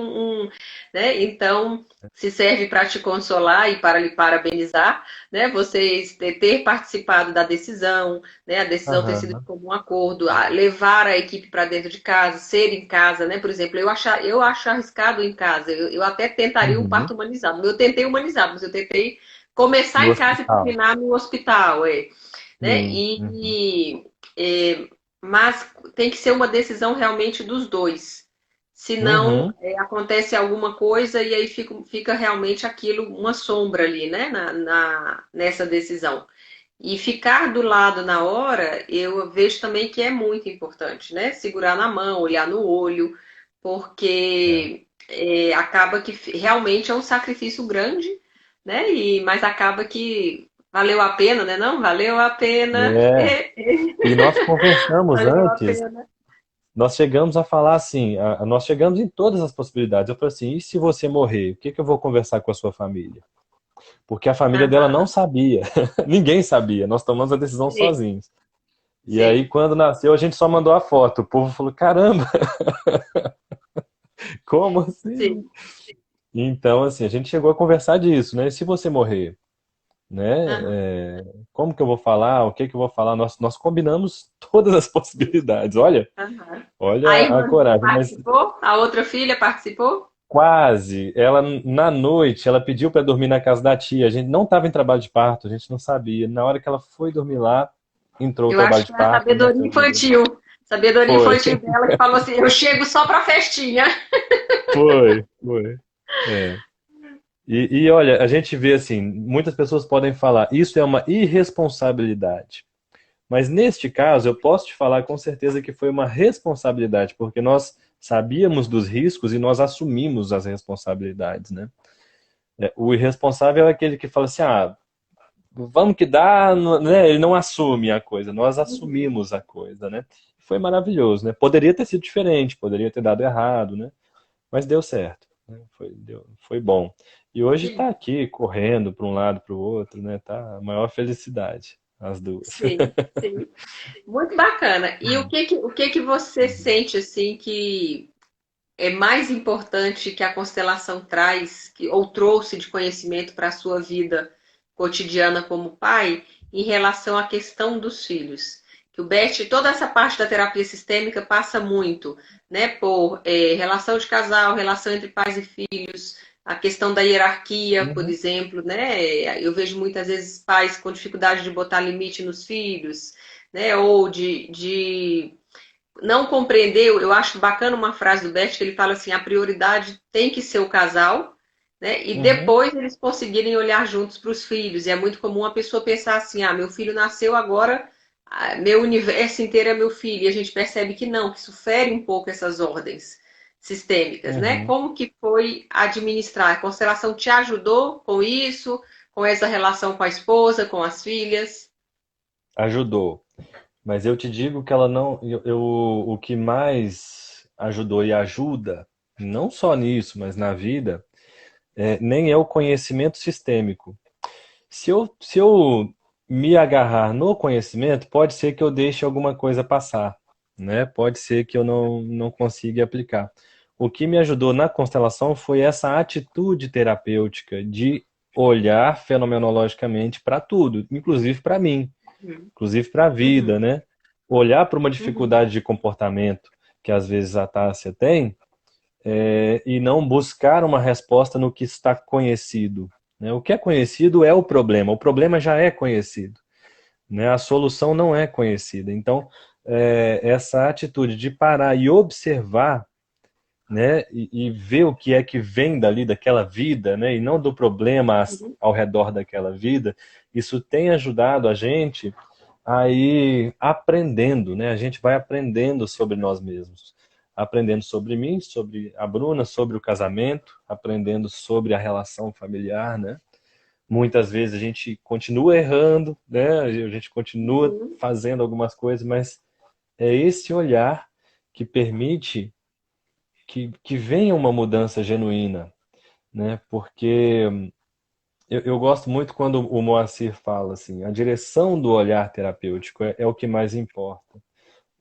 né? Então se serve para te consolar e para lhe parabenizar, né? Vocês ter participado da decisão, né? A decisão ter sido de aham, comum acordo, levar a equipe para dentro de casa, ser em casa, né? Por exemplo, eu acho arriscado em casa. Eu até tentaria um uhum, parto humanizado. Eu tentei humanizado, mas eu tentei começar no em casa e hospital. terminar no hospital, né? Sim, uhum, É, mas tem que ser uma decisão realmente dos dois. Senão, uhum, acontece alguma coisa e aí fica realmente aquilo, uma sombra ali, né? Nessa decisão. E ficar do lado na hora, eu vejo também que é muito importante, né? Segurar na mão, olhar no olho, é, porque acaba que realmente é um sacrifício grande, né? Mas acaba que valeu a pena, né? Não, valeu a pena. é. E nós conversamos Valeu a antes. pena. Nós chegamos a falar assim, nós chegamos em todas as possibilidades. Eu falei assim, e se você morrer, o que que eu vou conversar com a sua família? Porque a família dela não Aham, sabia, ninguém sabia, nós tomamos a decisão sim, sozinhos. E aí, sim, quando nasceu, a gente só mandou a foto. O povo falou, caramba, como assim? sim. Então, assim, a gente chegou a conversar disso, né? E se você morrer, né? Aham. Como que eu vou falar? O que que eu vou falar? Nós combinamos todas as possibilidades. Olha, Aham. A olha a irmãzinha coragem, mas participou? A outra filha participou? quase. Ela, na noite, ela pediu para dormir na casa da tia. A gente não estava em trabalho de parto, a gente não sabia. Na hora que ela foi dormir lá, entrou o Eu trabalho acho de que é a parto e sabedoria nasceu o bebê. infantil. Sabedoria Foi, infantil dela que falou assim: eu chego só pra festinha. foi. É. E olha, a gente vê assim, muitas pessoas podem falar, isso é uma irresponsabilidade. Mas neste caso, eu posso te falar com certeza que foi uma responsabilidade, porque nós sabíamos dos riscos e nós assumimos as responsabilidades, né? O irresponsável é aquele que fala assim, vamos que dá, né? Ele não assume a coisa, nós assumimos a coisa, né? Foi maravilhoso, né? Poderia ter sido diferente, poderia ter dado errado, né? Mas deu certo, né? Foi bom. E hoje está aqui correndo para um lado para o outro, né? Tá a maior felicidade, as duas. Sim, sim. Muito bacana. E o que que você sente assim que é mais importante que a constelação traz, ou trouxe de conhecimento para a sua vida cotidiana como pai, em relação à questão dos filhos? Que o Bert, toda essa parte da terapia sistêmica passa muito, né, por relação de casal, relação entre pais e filhos, a questão da hierarquia, por Uhum, exemplo, né? Eu vejo muitas vezes pais com dificuldade de botar limite nos filhos, né? Ou de não compreender, eu acho bacana uma frase do Bert que ele fala assim: a prioridade tem que ser o casal, né? E uhum, depois eles conseguirem olhar juntos para os filhos. E é muito comum a pessoa pensar assim: ah, meu filho nasceu agora, meu universo inteiro é meu filho. E a gente percebe que não, que isso fere um pouco essas ordens sistêmicas, né? uhum. Como que foi administrar? A constelação te ajudou com isso, com essa relação com a esposa, com as filhas? Ajudou. Mas eu te digo que ela não. O que mais ajudou e ajuda, não só nisso, mas na vida, nem é o conhecimento sistêmico. Se eu me agarrar no conhecimento, pode ser que eu deixe alguma coisa passar, né? Pode ser que eu não consiga aplicar. O que me ajudou na constelação foi essa atitude terapêutica de olhar fenomenologicamente para tudo, inclusive para mim, Uhum, inclusive para a vida, uhum, né? Olhar para uma uhum, dificuldade de comportamento que às vezes a Tássia tem, e não buscar uma resposta no que está conhecido, né? O que é conhecido é o problema já é conhecido, né? A solução não é conhecida. Então, essa atitude de parar e observar, né? E ver o que é que vem dali daquela vida, né? E não do problema Uhum. ao redor daquela vida, isso tem ajudado a gente a ir aprendendo, né? A gente vai aprendendo sobre nós mesmos, aprendendo sobre mim, sobre a Bruna, sobre o casamento, aprendendo sobre a relação familiar, né? Muitas vezes a gente continua errando, né? A gente continua Uhum. fazendo algumas coisas, mas é esse olhar que permite que venha uma mudança genuína, né? Porque eu gosto muito quando o Moacir fala assim, a direção do olhar terapêutico é o que mais importa,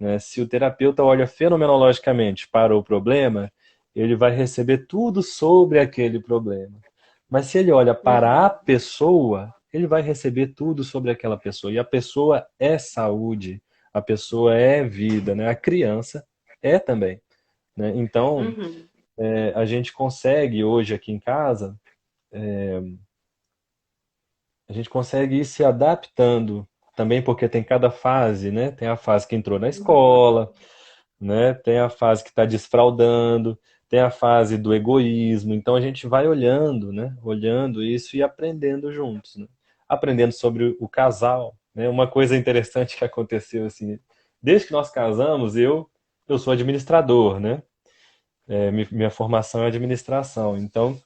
né? Se o terapeuta olha fenomenologicamente para o problema, ele vai receber tudo sobre aquele problema. Mas se ele olha para a Uhum. pessoa, ele vai receber tudo sobre aquela pessoa. E a pessoa é saúde, a pessoa é vida, né? A criança é também, né? Então, Uhum. a gente consegue hoje aqui em casa, a gente consegue ir se adaptando também porque tem cada fase, né? Tem a fase que entrou na Uhum. escola, né? Tem a fase que está desfraudando, tem a fase do egoísmo. Então a gente vai olhando, né? Olhando isso e aprendendo juntos, né? Aprendendo sobre o casal, né? Uma coisa interessante que aconteceu assim, desde que nós casamos, eu sou administrador, né? Minha formação é administração. Então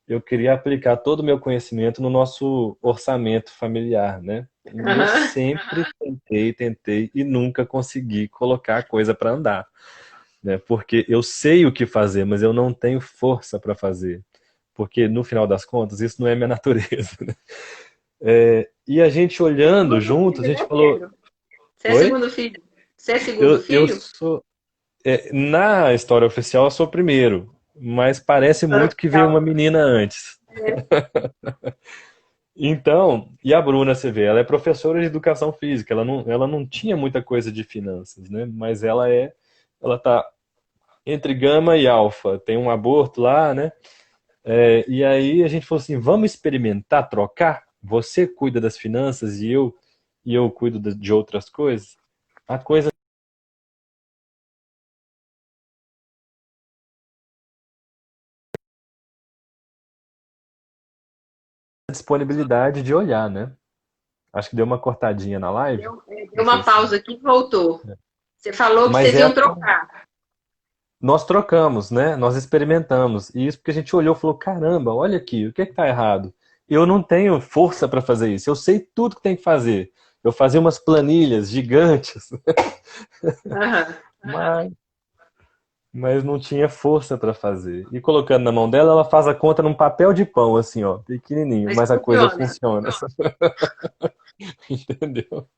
eu queria aplicar todo o meu conhecimento no nosso orçamento familiar, né? E eu Aham. sempre tentei, tentei e nunca consegui colocar a coisa para andar, né? Porque eu sei o que fazer, mas eu não tenho força para fazer. Porque no final das contas, isso não é minha natureza, né? E a gente olhando Segundo juntos, a filho, gente né, falou: Pedro? Você é Oi? segundo filho? Você é segundo Eu filho? sou. Na história oficial, eu sou o primeiro, mas parece muito que veio uma Oficial. menina antes. É. Então, e a Bruna, você vê, ela é professora de educação física, ela não tinha muita coisa de finanças, né? Mas ela tá entre gama e alfa, tem um aborto lá, né? E aí a gente falou assim, vamos experimentar trocar? Você cuida das finanças e eu cuido de outras coisas? A coisa é a disponibilidade de olhar, né? Acho que deu uma cortadinha na live, Deu não sei uma se. pausa aqui e voltou. Você falou que Mas vocês é iam trocar. nós trocamos, né? Nós experimentamos. E isso porque a gente olhou e falou: caramba, olha aqui, o que é que tá errado? Eu não tenho força para fazer isso. Eu sei tudo que tem que fazer. Eu fazia umas planilhas gigantes, Aham. mas, mas não tinha força para fazer. E colocando na mão dela, ela faz a conta num papel de pão, assim, ó, pequenininho, Mas mas a coisa funciona. funciona, entendeu?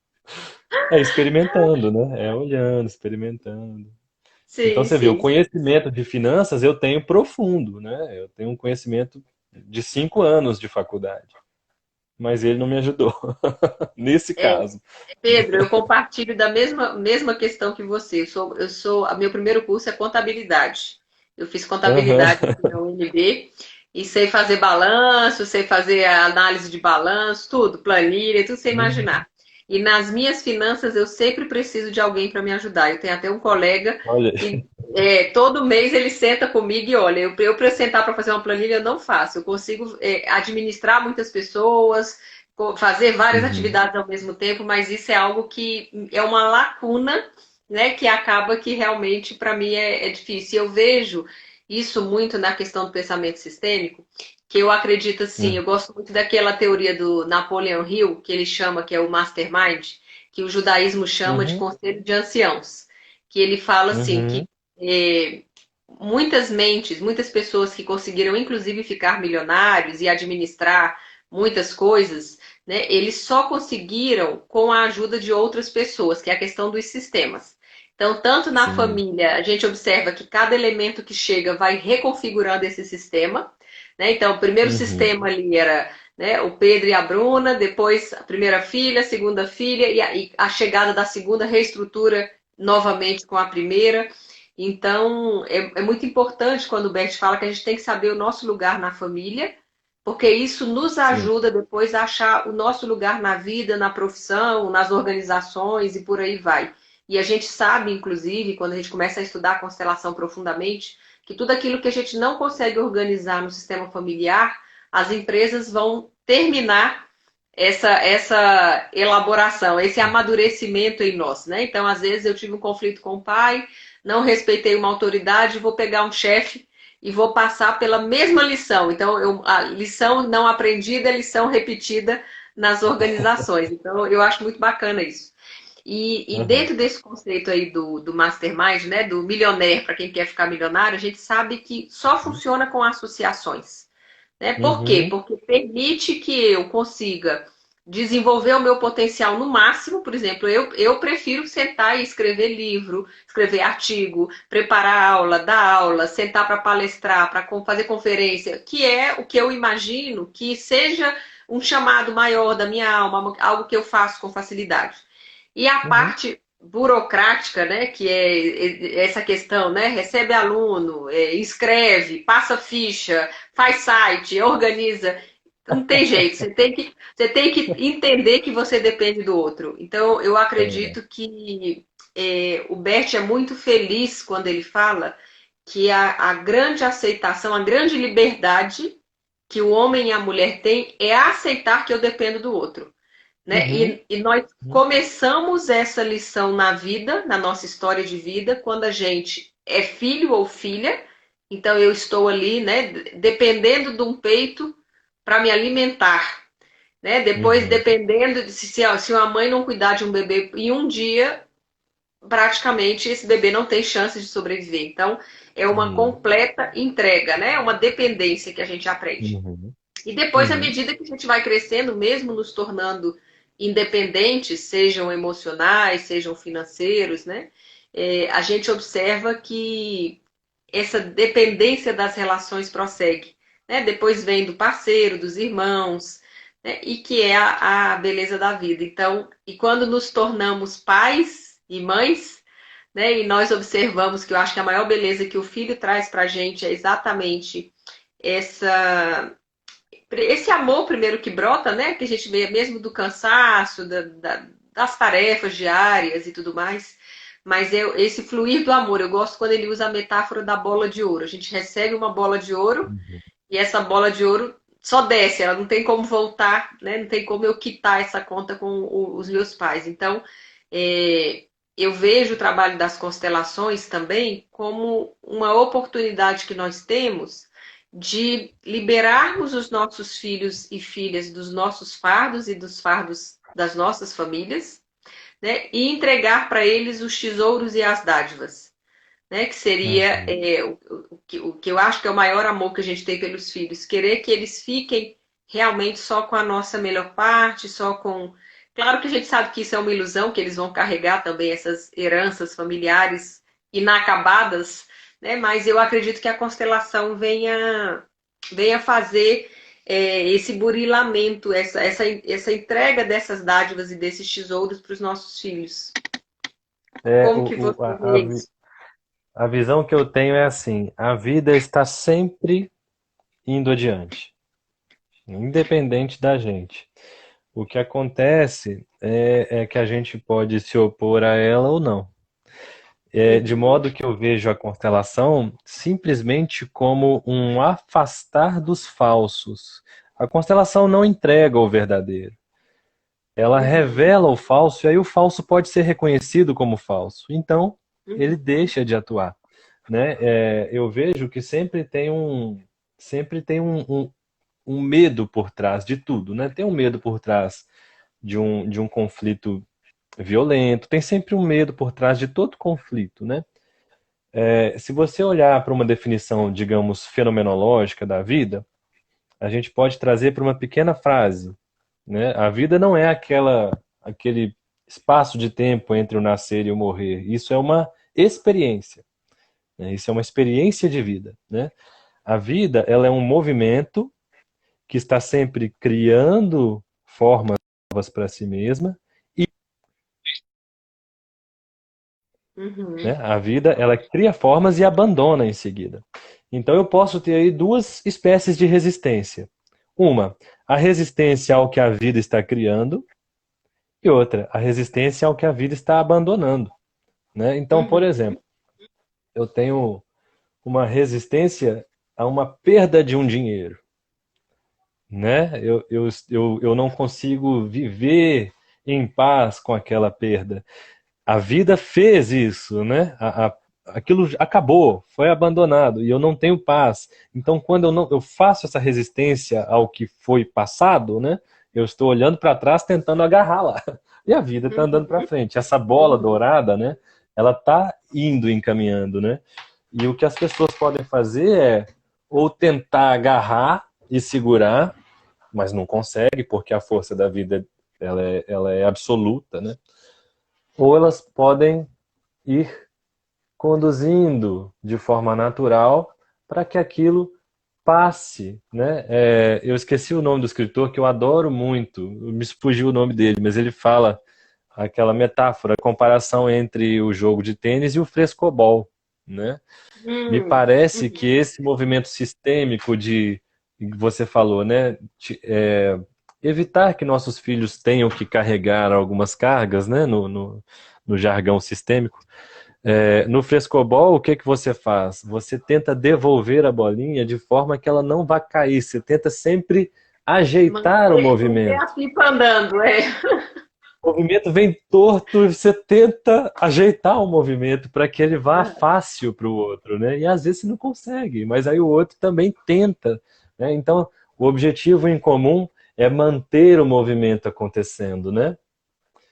É experimentando, né? É olhando, experimentando. Então Sim, você vê, o sim. conhecimento de finanças eu tenho profundo, né? Eu tenho um conhecimento de 5 anos de faculdade, mas ele não me ajudou nesse É, caso. Pedro, eu compartilho da mesma questão que você. Meu primeiro curso é contabilidade. Eu fiz Aham. contabilidade aqui na UNB e sei fazer balanço, sei fazer a análise de balanço, tudo, planilha, tudo sem Uhum. imaginar. E nas minhas finanças eu sempre preciso de alguém para me ajudar. Eu tenho até um colega Olha, que todo mês ele senta comigo e olha, eu para sentar para fazer uma planilha eu não faço. Eu consigo administrar muitas pessoas, fazer várias uhum. atividades ao mesmo tempo, mas isso é algo que é uma lacuna, né, que acaba que realmente para mim é difícil. E eu vejo isso muito na questão do pensamento sistêmico, que eu acredito assim, Uhum. eu gosto muito daquela teoria do Napoleon Hill, que ele chama, que é o mastermind, que o judaísmo chama de Uhum. conselho de anciãos, que ele fala assim que Uhum. eh, muitas mentes, muitas pessoas que conseguiram inclusive ficar milionários e administrar muitas coisas, né, eles só conseguiram com a ajuda de outras pessoas, que é a questão dos sistemas. Então, tanto na Sim. família, a gente observa que cada elemento que chega vai reconfigurando esse sistema, né? Então, o primeiro Uhum. sistema ali era, né, o Pedro e a Bruna, depois a primeira filha, a segunda filha, e a chegada da segunda reestrutura novamente com a primeira. Então, é muito importante quando o Bert fala que a gente tem que saber o nosso lugar na família, porque isso nos Sim. ajuda depois a achar o nosso lugar na vida, na profissão, nas organizações e por aí vai. E a gente sabe, inclusive, quando a gente começa a estudar a constelação profundamente, que tudo aquilo que a gente não consegue organizar no sistema familiar, as empresas vão terminar essa elaboração, esse amadurecimento em nós, né? Então, às vezes eu tive um conflito com o pai, não respeitei uma autoridade, vou pegar um chefe e vou passar pela mesma lição. Então, a lição não aprendida é lição repetida nas organizações. Então, eu acho muito bacana isso. E Aham. dentro desse conceito aí do Mastermind, né, do milionaire, para quem quer ficar milionário, a gente sabe que só funciona com associações. Né? Por quê? Uhum. Porque permite que eu consiga desenvolver o meu potencial no máximo. Por exemplo, eu prefiro sentar e escrever livro, escrever artigo, preparar aula, dar aula, sentar para palestrar, para fazer conferência, que é o que eu imagino que seja um chamado maior da minha alma, algo que eu faço com facilidade. E a Uhum. parte burocrática, né, que é essa questão, né, recebe aluno, inscreve, passa ficha, faz site, organiza, não tem jeito, você tem que entender que você depende do outro. Então, eu É. acredito que o Bert é muito feliz quando ele fala que a grande aceitação, a grande liberdade que o homem e a mulher têm é aceitar que eu dependo do outro. Né? Uhum. E nós Uhum. começamos essa lição na vida, na nossa história de vida, quando a gente é filho ou filha. Então eu estou ali, né, dependendo de um peito para me alimentar, né? Depois Uhum. dependendo de se uma mãe não cuidar de um bebê em um dia, praticamente esse bebê não tem chance de sobreviver. Então é uma Sim. completa entrega, né? Uma dependência que a gente aprende. Uhum. E depois, à Uhum. medida que a gente vai crescendo, mesmo nos tornando independentes, sejam emocionais, sejam financeiros, né? A gente observa que essa dependência das relações prossegue. Né? Depois vem do parceiro, dos irmãos, né? E que é a beleza da vida. Então, e quando nos tornamos pais e mães, né? E nós observamos que eu acho que a maior beleza que o filho traz para a gente é exatamente essa esse amor primeiro que brota, né? Que a gente vê mesmo do cansaço, das tarefas diárias e tudo mais. Mas esse fluir do amor, eu gosto quando ele usa a metáfora da bola de ouro. A gente recebe uma bola de ouro Uhum. e essa bola de ouro só desce, ela não tem como voltar, né? Não tem como eu quitar essa conta com os meus pais. Então, é, eu vejo o trabalho das constelações também como uma oportunidade que nós temos de liberarmos os nossos filhos e filhas dos nossos fardos e dos fardos das nossas famílias, né? E entregar para eles os tesouros e as dádivas, né? Que seria Uhum. o que eu acho que é o maior amor que a gente tem pelos filhos, querer que eles fiquem realmente só com a nossa melhor parte, só com. Claro que a gente sabe que isso é uma ilusão, que eles vão carregar também essas heranças familiares inacabadas, né? Mas eu acredito que a constelação venha fazer esse burilamento, essa entrega dessas dádivas e desses tesouros para os nossos filhos. É, Como que você vê isso? a visão que eu tenho é assim: a vida está sempre indo adiante, independente da gente. O que acontece é que a gente pode se opor a ela ou não. De Uhum, modo que eu vejo a constelação simplesmente como um afastar dos falsos. A constelação não entrega o verdadeiro. Ela uhum, revela o falso e aí o falso pode ser reconhecido como falso. Então, ele uhum. deixa de atuar, né? Eu vejo que sempre tem um medo por trás de tudo, né? Tem um medo por trás de um conflito violento, tem sempre um medo por trás de todo conflito, né? Se você olhar para uma definição, digamos, fenomenológica da vida, a gente pode trazer para uma pequena frase, né? A vida não é aquele espaço de tempo entre o nascer e o morrer. Isso é uma experiência, né? Isso é uma experiência de vida, né? A vida, ela é um movimento que está sempre criando formas novas para si mesma, né? Uhum, A vida, ela cria formas e abandona em seguida. Então eu posso ter aí duas espécies de resistência. Uma, a resistência ao que a vida está criando, e outra, a resistência ao que a vida está abandonando, né? Então, por uhum, exemplo, eu tenho uma resistência a uma perda de um dinheiro, né? Eu não consigo viver em paz com aquela perda. A vida fez isso, né? Aquilo acabou, foi abandonado e eu não tenho paz. Então, quando eu faço essa resistência ao que foi passado, né? Eu estou olhando para trás tentando agarrar lá. E a vida está andando para Uhum. frente. Essa bola Uhum. dourada, né? Ela está indo, encaminhando, né? E o que as pessoas podem fazer é ou tentar agarrar e segurar, mas não consegue porque a força da vida ela é absoluta, né? Ou elas podem ir conduzindo de forma natural para que aquilo passe, né? Eu esqueci o nome do escritor que eu adoro muito, me fugiu o nome dele, mas ele fala aquela metáfora, a comparação entre o jogo de tênis e o frescobol, né? Me parece que Uhum. esse movimento sistêmico de que você falou, né? Evitar que nossos filhos tenham que carregar algumas cargas, né? No jargão sistêmico. No frescobol, o que que você faz? Você tenta devolver a bolinha de forma que ela não vá cair. Você tenta sempre ajeitar o Manter a movimento. pipa andando, é. O movimento vem torto, você tenta ajeitar o movimento para que ele vá fácil para o outro, né? E às vezes você não consegue, mas aí o outro também tenta, né? Então, o objetivo em comum é manter o movimento acontecendo, né?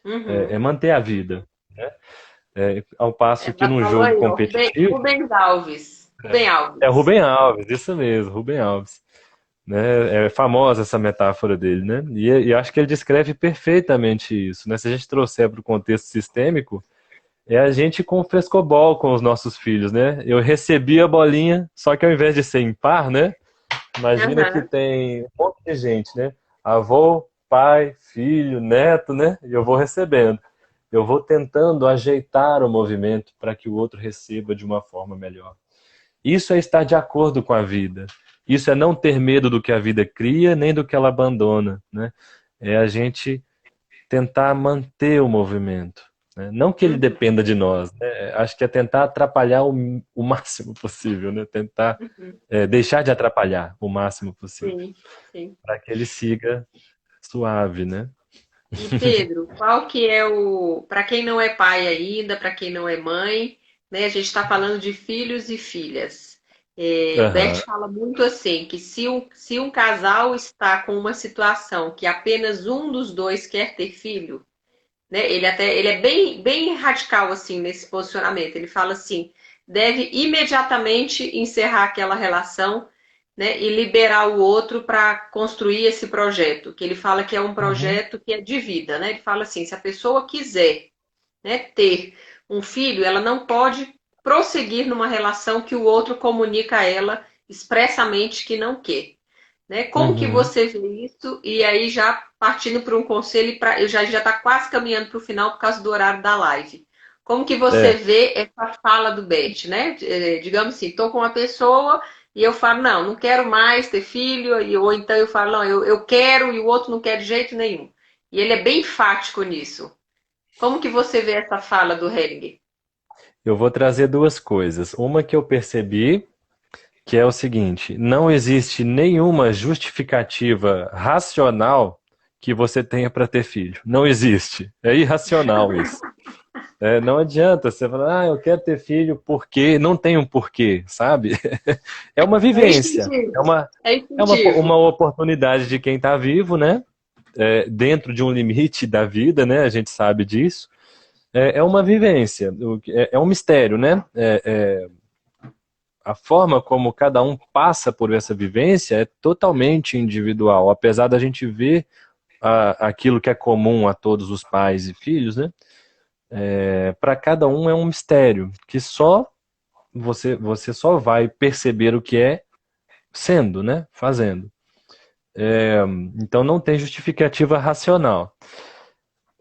É Uhum. manter a vida, né? Ao passo que Ela num falou jogo aí, ó, competitivo, Rubens Alves. Rubem é o Alves. Rubem Alves, isso mesmo, Rubem Alves. Né? É famosa essa metáfora dele, né? E acho que ele descreve perfeitamente isso, né? Se a gente trouxer para o contexto sistêmico, é a gente com o frescobol com os nossos filhos, né? Eu recebi a bolinha, só que ao invés de ser impar, né? Imagina que Aham. tem um monte de gente, né? Avô, pai, filho, neto, né? E eu vou recebendo. Eu vou tentando ajeitar o movimento para que o outro receba de uma forma melhor. Isso é estar de acordo com a vida. Isso é não ter medo do que a vida cria, nem do que ela abandona, né? É a gente tentar manter o movimento, né? Não que ele Uhum. dependa de nós, né? Acho que é tentar atrapalhar o máximo possível, né? Tentar Uhum. deixar de atrapalhar o máximo possível, Sim, sim. para que ele siga suave, né? E Pedro, qual que é o, para quem não é pai ainda, para quem não é mãe, né? A gente está falando de filhos e filhas. O Bert Aham. fala muito assim, que se um casal está com uma situação que apenas um dos dois quer ter filho, né? Ele é bem radical assim nesse posicionamento. Ele fala assim, deve imediatamente encerrar aquela relação, né, e liberar o outro para construir esse projeto, que ele fala que é um Uhum. projeto que é de vida, né? Ele fala assim, se a pessoa quiser, né, ter um filho, ela não pode prosseguir numa relação que o outro comunica a ela expressamente que não quer. Né? Como que Uhum. você vê isso? E aí já partindo para um conselho, eu já está quase caminhando para o final por causa do horário da live. Como que você É, vê essa fala do Bert, né? Digamos assim, estou com uma pessoa e eu falo, não, não quero mais ter filho, ou então eu falo, não, eu quero e o outro não quer de jeito nenhum. E ele é bem enfático nisso. Como que você vê essa fala do Hering? eu vou trazer duas coisas. Uma que eu percebi, que é o seguinte: não existe nenhuma justificativa racional que você tenha para ter filho. Não existe. É irracional isso. Não adianta você falar, eu quero ter filho porque não tem um porquê, sabe? É uma É vivência, instintivo. É é instintivo. uma oportunidade de quem está vivo, né? Dentro de um limite da vida, né? A gente sabe disso. É uma vivência, é um mistério, né? A forma como cada um passa por essa vivência é totalmente individual, apesar da gente ver aquilo que é comum a todos os pais e filhos, né? Para cada um é um mistério que só você só vai perceber o que é sendo, né? Fazendo. Então não tem justificativa racional.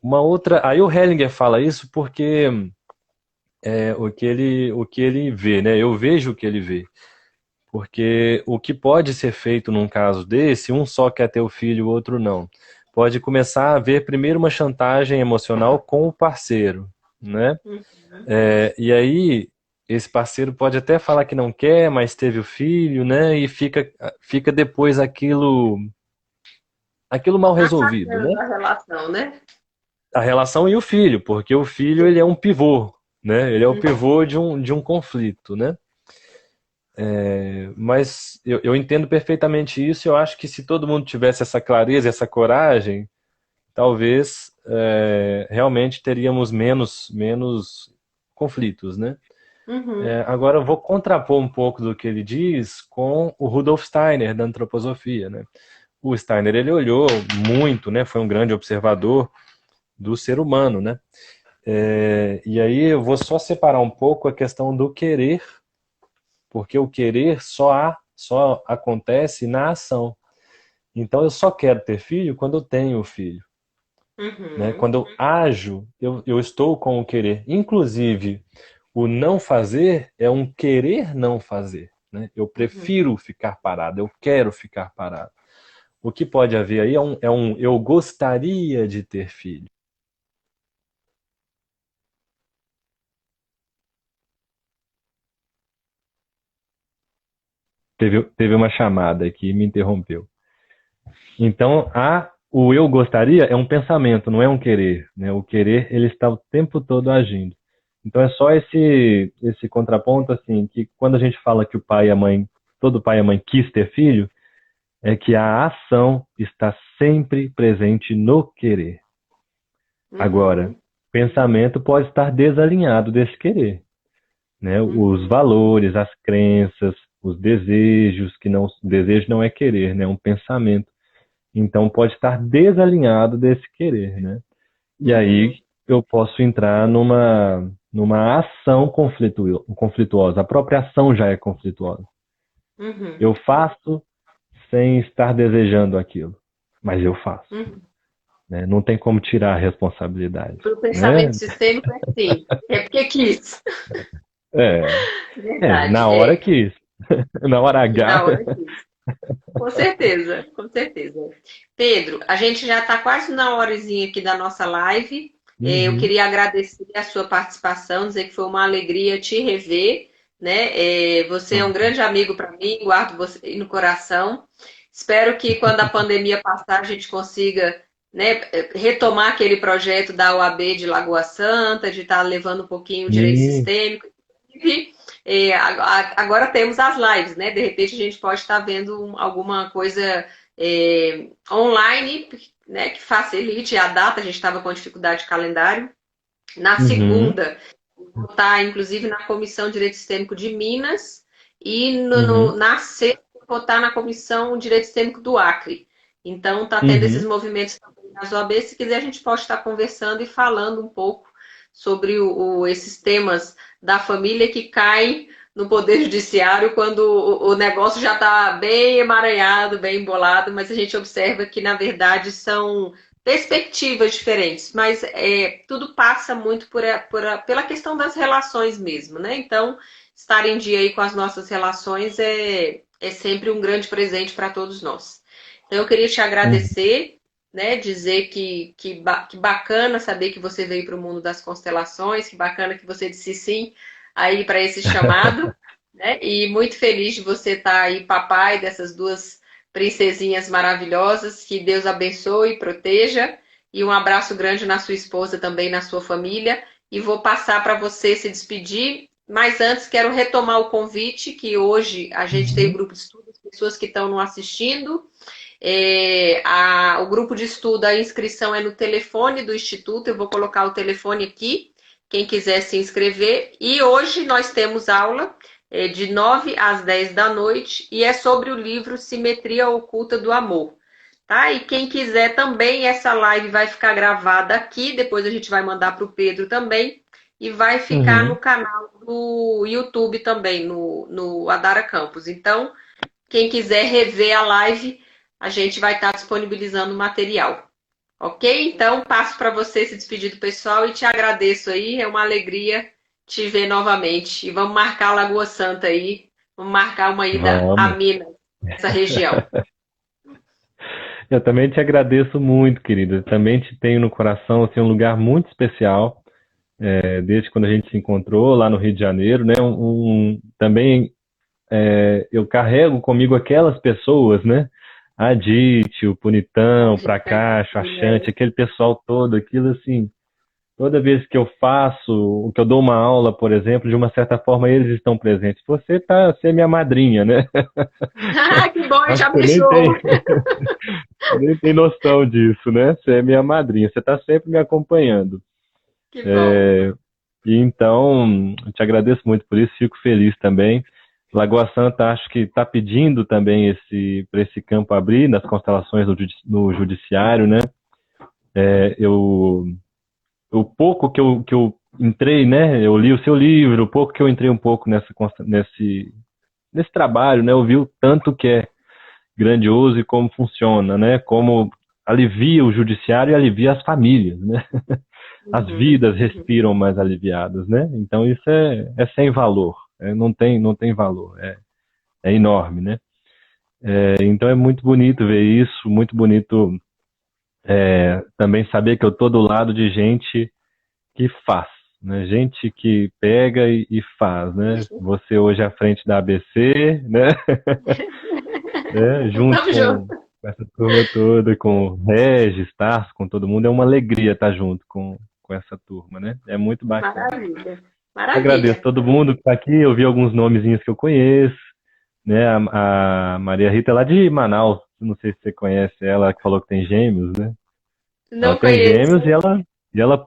Uma outra, aí o Hellinger fala isso porque o que ele vê, né? Eu vejo o que ele vê. Porque o que pode ser feito num caso desse, um só quer ter o filho, o outro não. Pode começar a haver primeiro uma chantagem emocional com o parceiro, né? Uhum. E aí esse parceiro pode até falar que não quer, mas teve o filho, né? E fica depois aquilo mal resolvido, né? Atrapalhando a relação, né? A relação e o filho, porque o filho ele é um pivô, né? Ele é o Uhum. pivô de um conflito, né? Mas eu entendo perfeitamente isso. Eu acho que se todo mundo tivesse essa clareza, essa coragem, talvez realmente teríamos menos conflitos, né? Uhum. Agora eu vou contrapor um pouco do que ele diz com o Rudolf Steiner da antroposofia, né? O Steiner ele olhou muito, né? Foi um grande observador do ser humano, né? E aí eu vou só separar um pouco a questão do querer, porque o querer só acontece na ação. Então eu só quero ter filho quando eu tenho o filho, né? Uhum. Quando eu ajo, eu estou com o querer. Inclusive, o não fazer é um querer não fazer, né? Eu Uhum. prefiro ficar parado, eu quero ficar parado. O que pode haver aí é um eu gostaria de ter filho. Teve uma chamada aqui e me interrompeu. Então, o eu gostaria é um pensamento, não é um querer, né? O querer, ele está o tempo todo agindo. Então é só esse contraponto assim, que quando a gente fala que o pai e a mãe, todo pai e a mãe quis ter filho, é que a ação está sempre presente no querer. Agora, Uhum. pensamento pode estar desalinhado desse querer, né? Os Uhum. valores, as crenças, os desejos, que não, desejo não é querer, né? É um pensamento. Então pode estar desalinhado desse querer, né? E aí Uhum. eu posso entrar numa ação conflituosa. A própria ação já é conflituosa. Uhum. Eu faço sem estar desejando aquilo, mas eu faço, Uhum. né? Não tem como tirar a responsabilidade, Para o pensamento né? sistêmico é sim. É porque quis. É, Verdade. na hora É. quis, na hora Na H. hora quis. Com certeza, com certeza. Pedro, a gente já está quase na horazinha aqui da nossa live. Eu Uhum, queria agradecer a sua participação, dizer que foi uma alegria te rever, né? Você é um uhum. grande amigo para mim, guardo você aí no coração. Espero que quando a pandemia passar a gente consiga, né, retomar aquele projeto da OAB de Lagoa Santa, de estar levando um pouquinho o direito Sim, sistêmico. Agora temos as lives, né? De repente a gente pode estar vendo alguma coisa online, né? Que facilite a data. A gente estava com dificuldade de calendário. Na uhum, segunda, vou estar inclusive na Comissão de Direito Sistêmico de Minas e uhum, na sexta vou estar na Comissão de Direito Sistêmico do Acre. Então está tendo esses uhum. movimentos também nas OAB. Se quiser, a gente pode estar conversando e falando um pouco sobre esses temas da família que caem no Poder Judiciário quando o negócio já está bem emaranhado, bem embolado, mas a gente observa que, na verdade, são perspectivas diferentes, mas tudo passa muito pela questão das relações mesmo, né? Então, estar em dia aí com as nossas relações é sempre um grande presente para todos nós. Então, eu queria te Uhum. agradecer, né? Dizer que bacana saber que você veio para o mundo das constelações, que bacana que você disse sim aí para esse chamado, né? E muito feliz de você estar aí, papai dessas duas princesinhas maravilhosas. Que Deus abençoe e proteja. E um abraço grande na sua esposa também, na sua família. E vou passar para você se despedir. Mas antes, quero retomar o convite, que hoje a gente tem o Uhum. grupo de estudo, as pessoas que estão nos assistindo. O grupo de estudo, a inscrição é no telefone do Instituto. Eu vou colocar o telefone aqui, quem quiser se inscrever. E hoje nós temos aula de 9 às 10 da noite e é sobre o livro Simetria Oculta do Amor. Tá? E quem quiser também, essa live vai ficar gravada aqui, depois a gente vai mandar para o Pedro também, e vai ficar no Uhum. canal do YouTube também, no Adara Campus. Então, quem quiser rever a live, a gente vai estar disponibilizando o material. Ok? Então, passo para você se despedir do pessoal e te agradeço aí. É uma alegria te ver novamente. E vamos marcar a Lagoa Santa aí. Vamos marcar uma ida a Vamos. Minas, essa região. Eu também te agradeço muito, querida. Também te tenho no coração assim, um lugar muito especial. desde quando a gente se encontrou lá no Rio de Janeiro, né? Também eu carrego comigo aquelas pessoas, né? A Dite, o Punitão, o Pracacho, a Xante, aquele pessoal todo, aquilo assim. Toda vez que eu faço, que eu dou uma aula, por exemplo, de uma certa forma eles estão presentes. Você é minha madrinha, né? Ah, que bom, eu te Acho que abençoo. você nem tem noção disso, né? Você é minha madrinha, você está sempre me acompanhando. Que bom. E então, eu te agradeço muito por isso, fico feliz também. Lagoa Santa acho que está pedindo também para esse campo abrir nas constelações no judiciário, né? Eu o pouco que eu entrei, né? Eu li o seu livro, o pouco que eu entrei um pouco nesse trabalho, né? Eu vi o tanto que é grandioso e como funciona, né? Como alivia o judiciário e alivia as famílias, né? As Uhum, vidas uhum. respiram mais aliviadas, né? Então isso é sem valor, não tem valor, é enorme, né? Então é muito bonito ver isso, muito bonito também saber que eu tô do lado de gente que faz, né? Gente que pega e faz, né? Você hoje à frente da ABC, né? Junto Tamo com junto. essa turma toda, com o Regis, Tarso, com todo mundo, é uma alegria estar junto com essa turma, né? É muito bacana. Maravilha. Agradeço Maravilha. todo mundo que está aqui, eu vi alguns nomezinhos que eu conheço, né? A Maria Rita é lá de Manaus, não sei se você conhece ela, que falou que tem gêmeos, né? Ela Não tem conheço. gêmeos e ela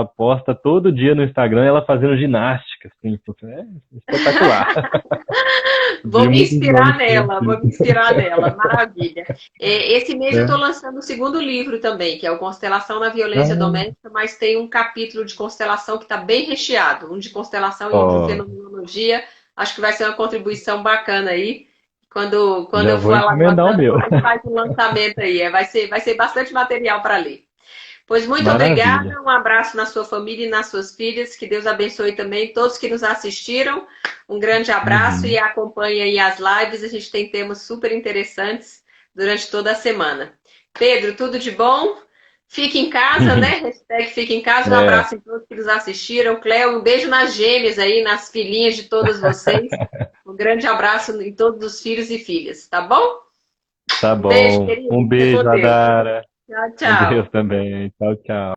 posta todo dia no Instagram ela fazendo ginástica, assim, é espetacular. Vou Vi me muitos inspirar nomes nela, vou conhecidos, me inspirar nela. Maravilha. Esse mês eu estou né? lançando o segundo livro também, que é o Constelação na Violência Ah, Doméstica, mas tem um capítulo de constelação que está bem recheado, um de constelação e um de ó, fenomenologia. Acho que vai ser uma contribuição bacana aí. Quando já eu for vou a Lagoa encomendar o Santa, meu. a gente faz um lançamento aí. Vai ser bastante material para ler. Pois muito Maravilha. obrigada, um abraço na sua família e nas suas filhas, que Deus abençoe também todos que nos assistiram. Um grande abraço e Uhum. acompanhe aí as lives, a gente tem temas super interessantes durante toda a semana. Pedro, tudo de bom? Fique em casa, né? Hashtag fique em casa. Um É, abraço em todos que nos assistiram. Cléo, um beijo nas gêmeas aí, nas filhinhas de todos vocês. Um grande abraço em todos os filhos e filhas, tá bom? tá Um beijo, bom. querida. Um Fica com beijo, Deus. Adara. Tchau, Com Deus tchau. também. Tchau, tchau.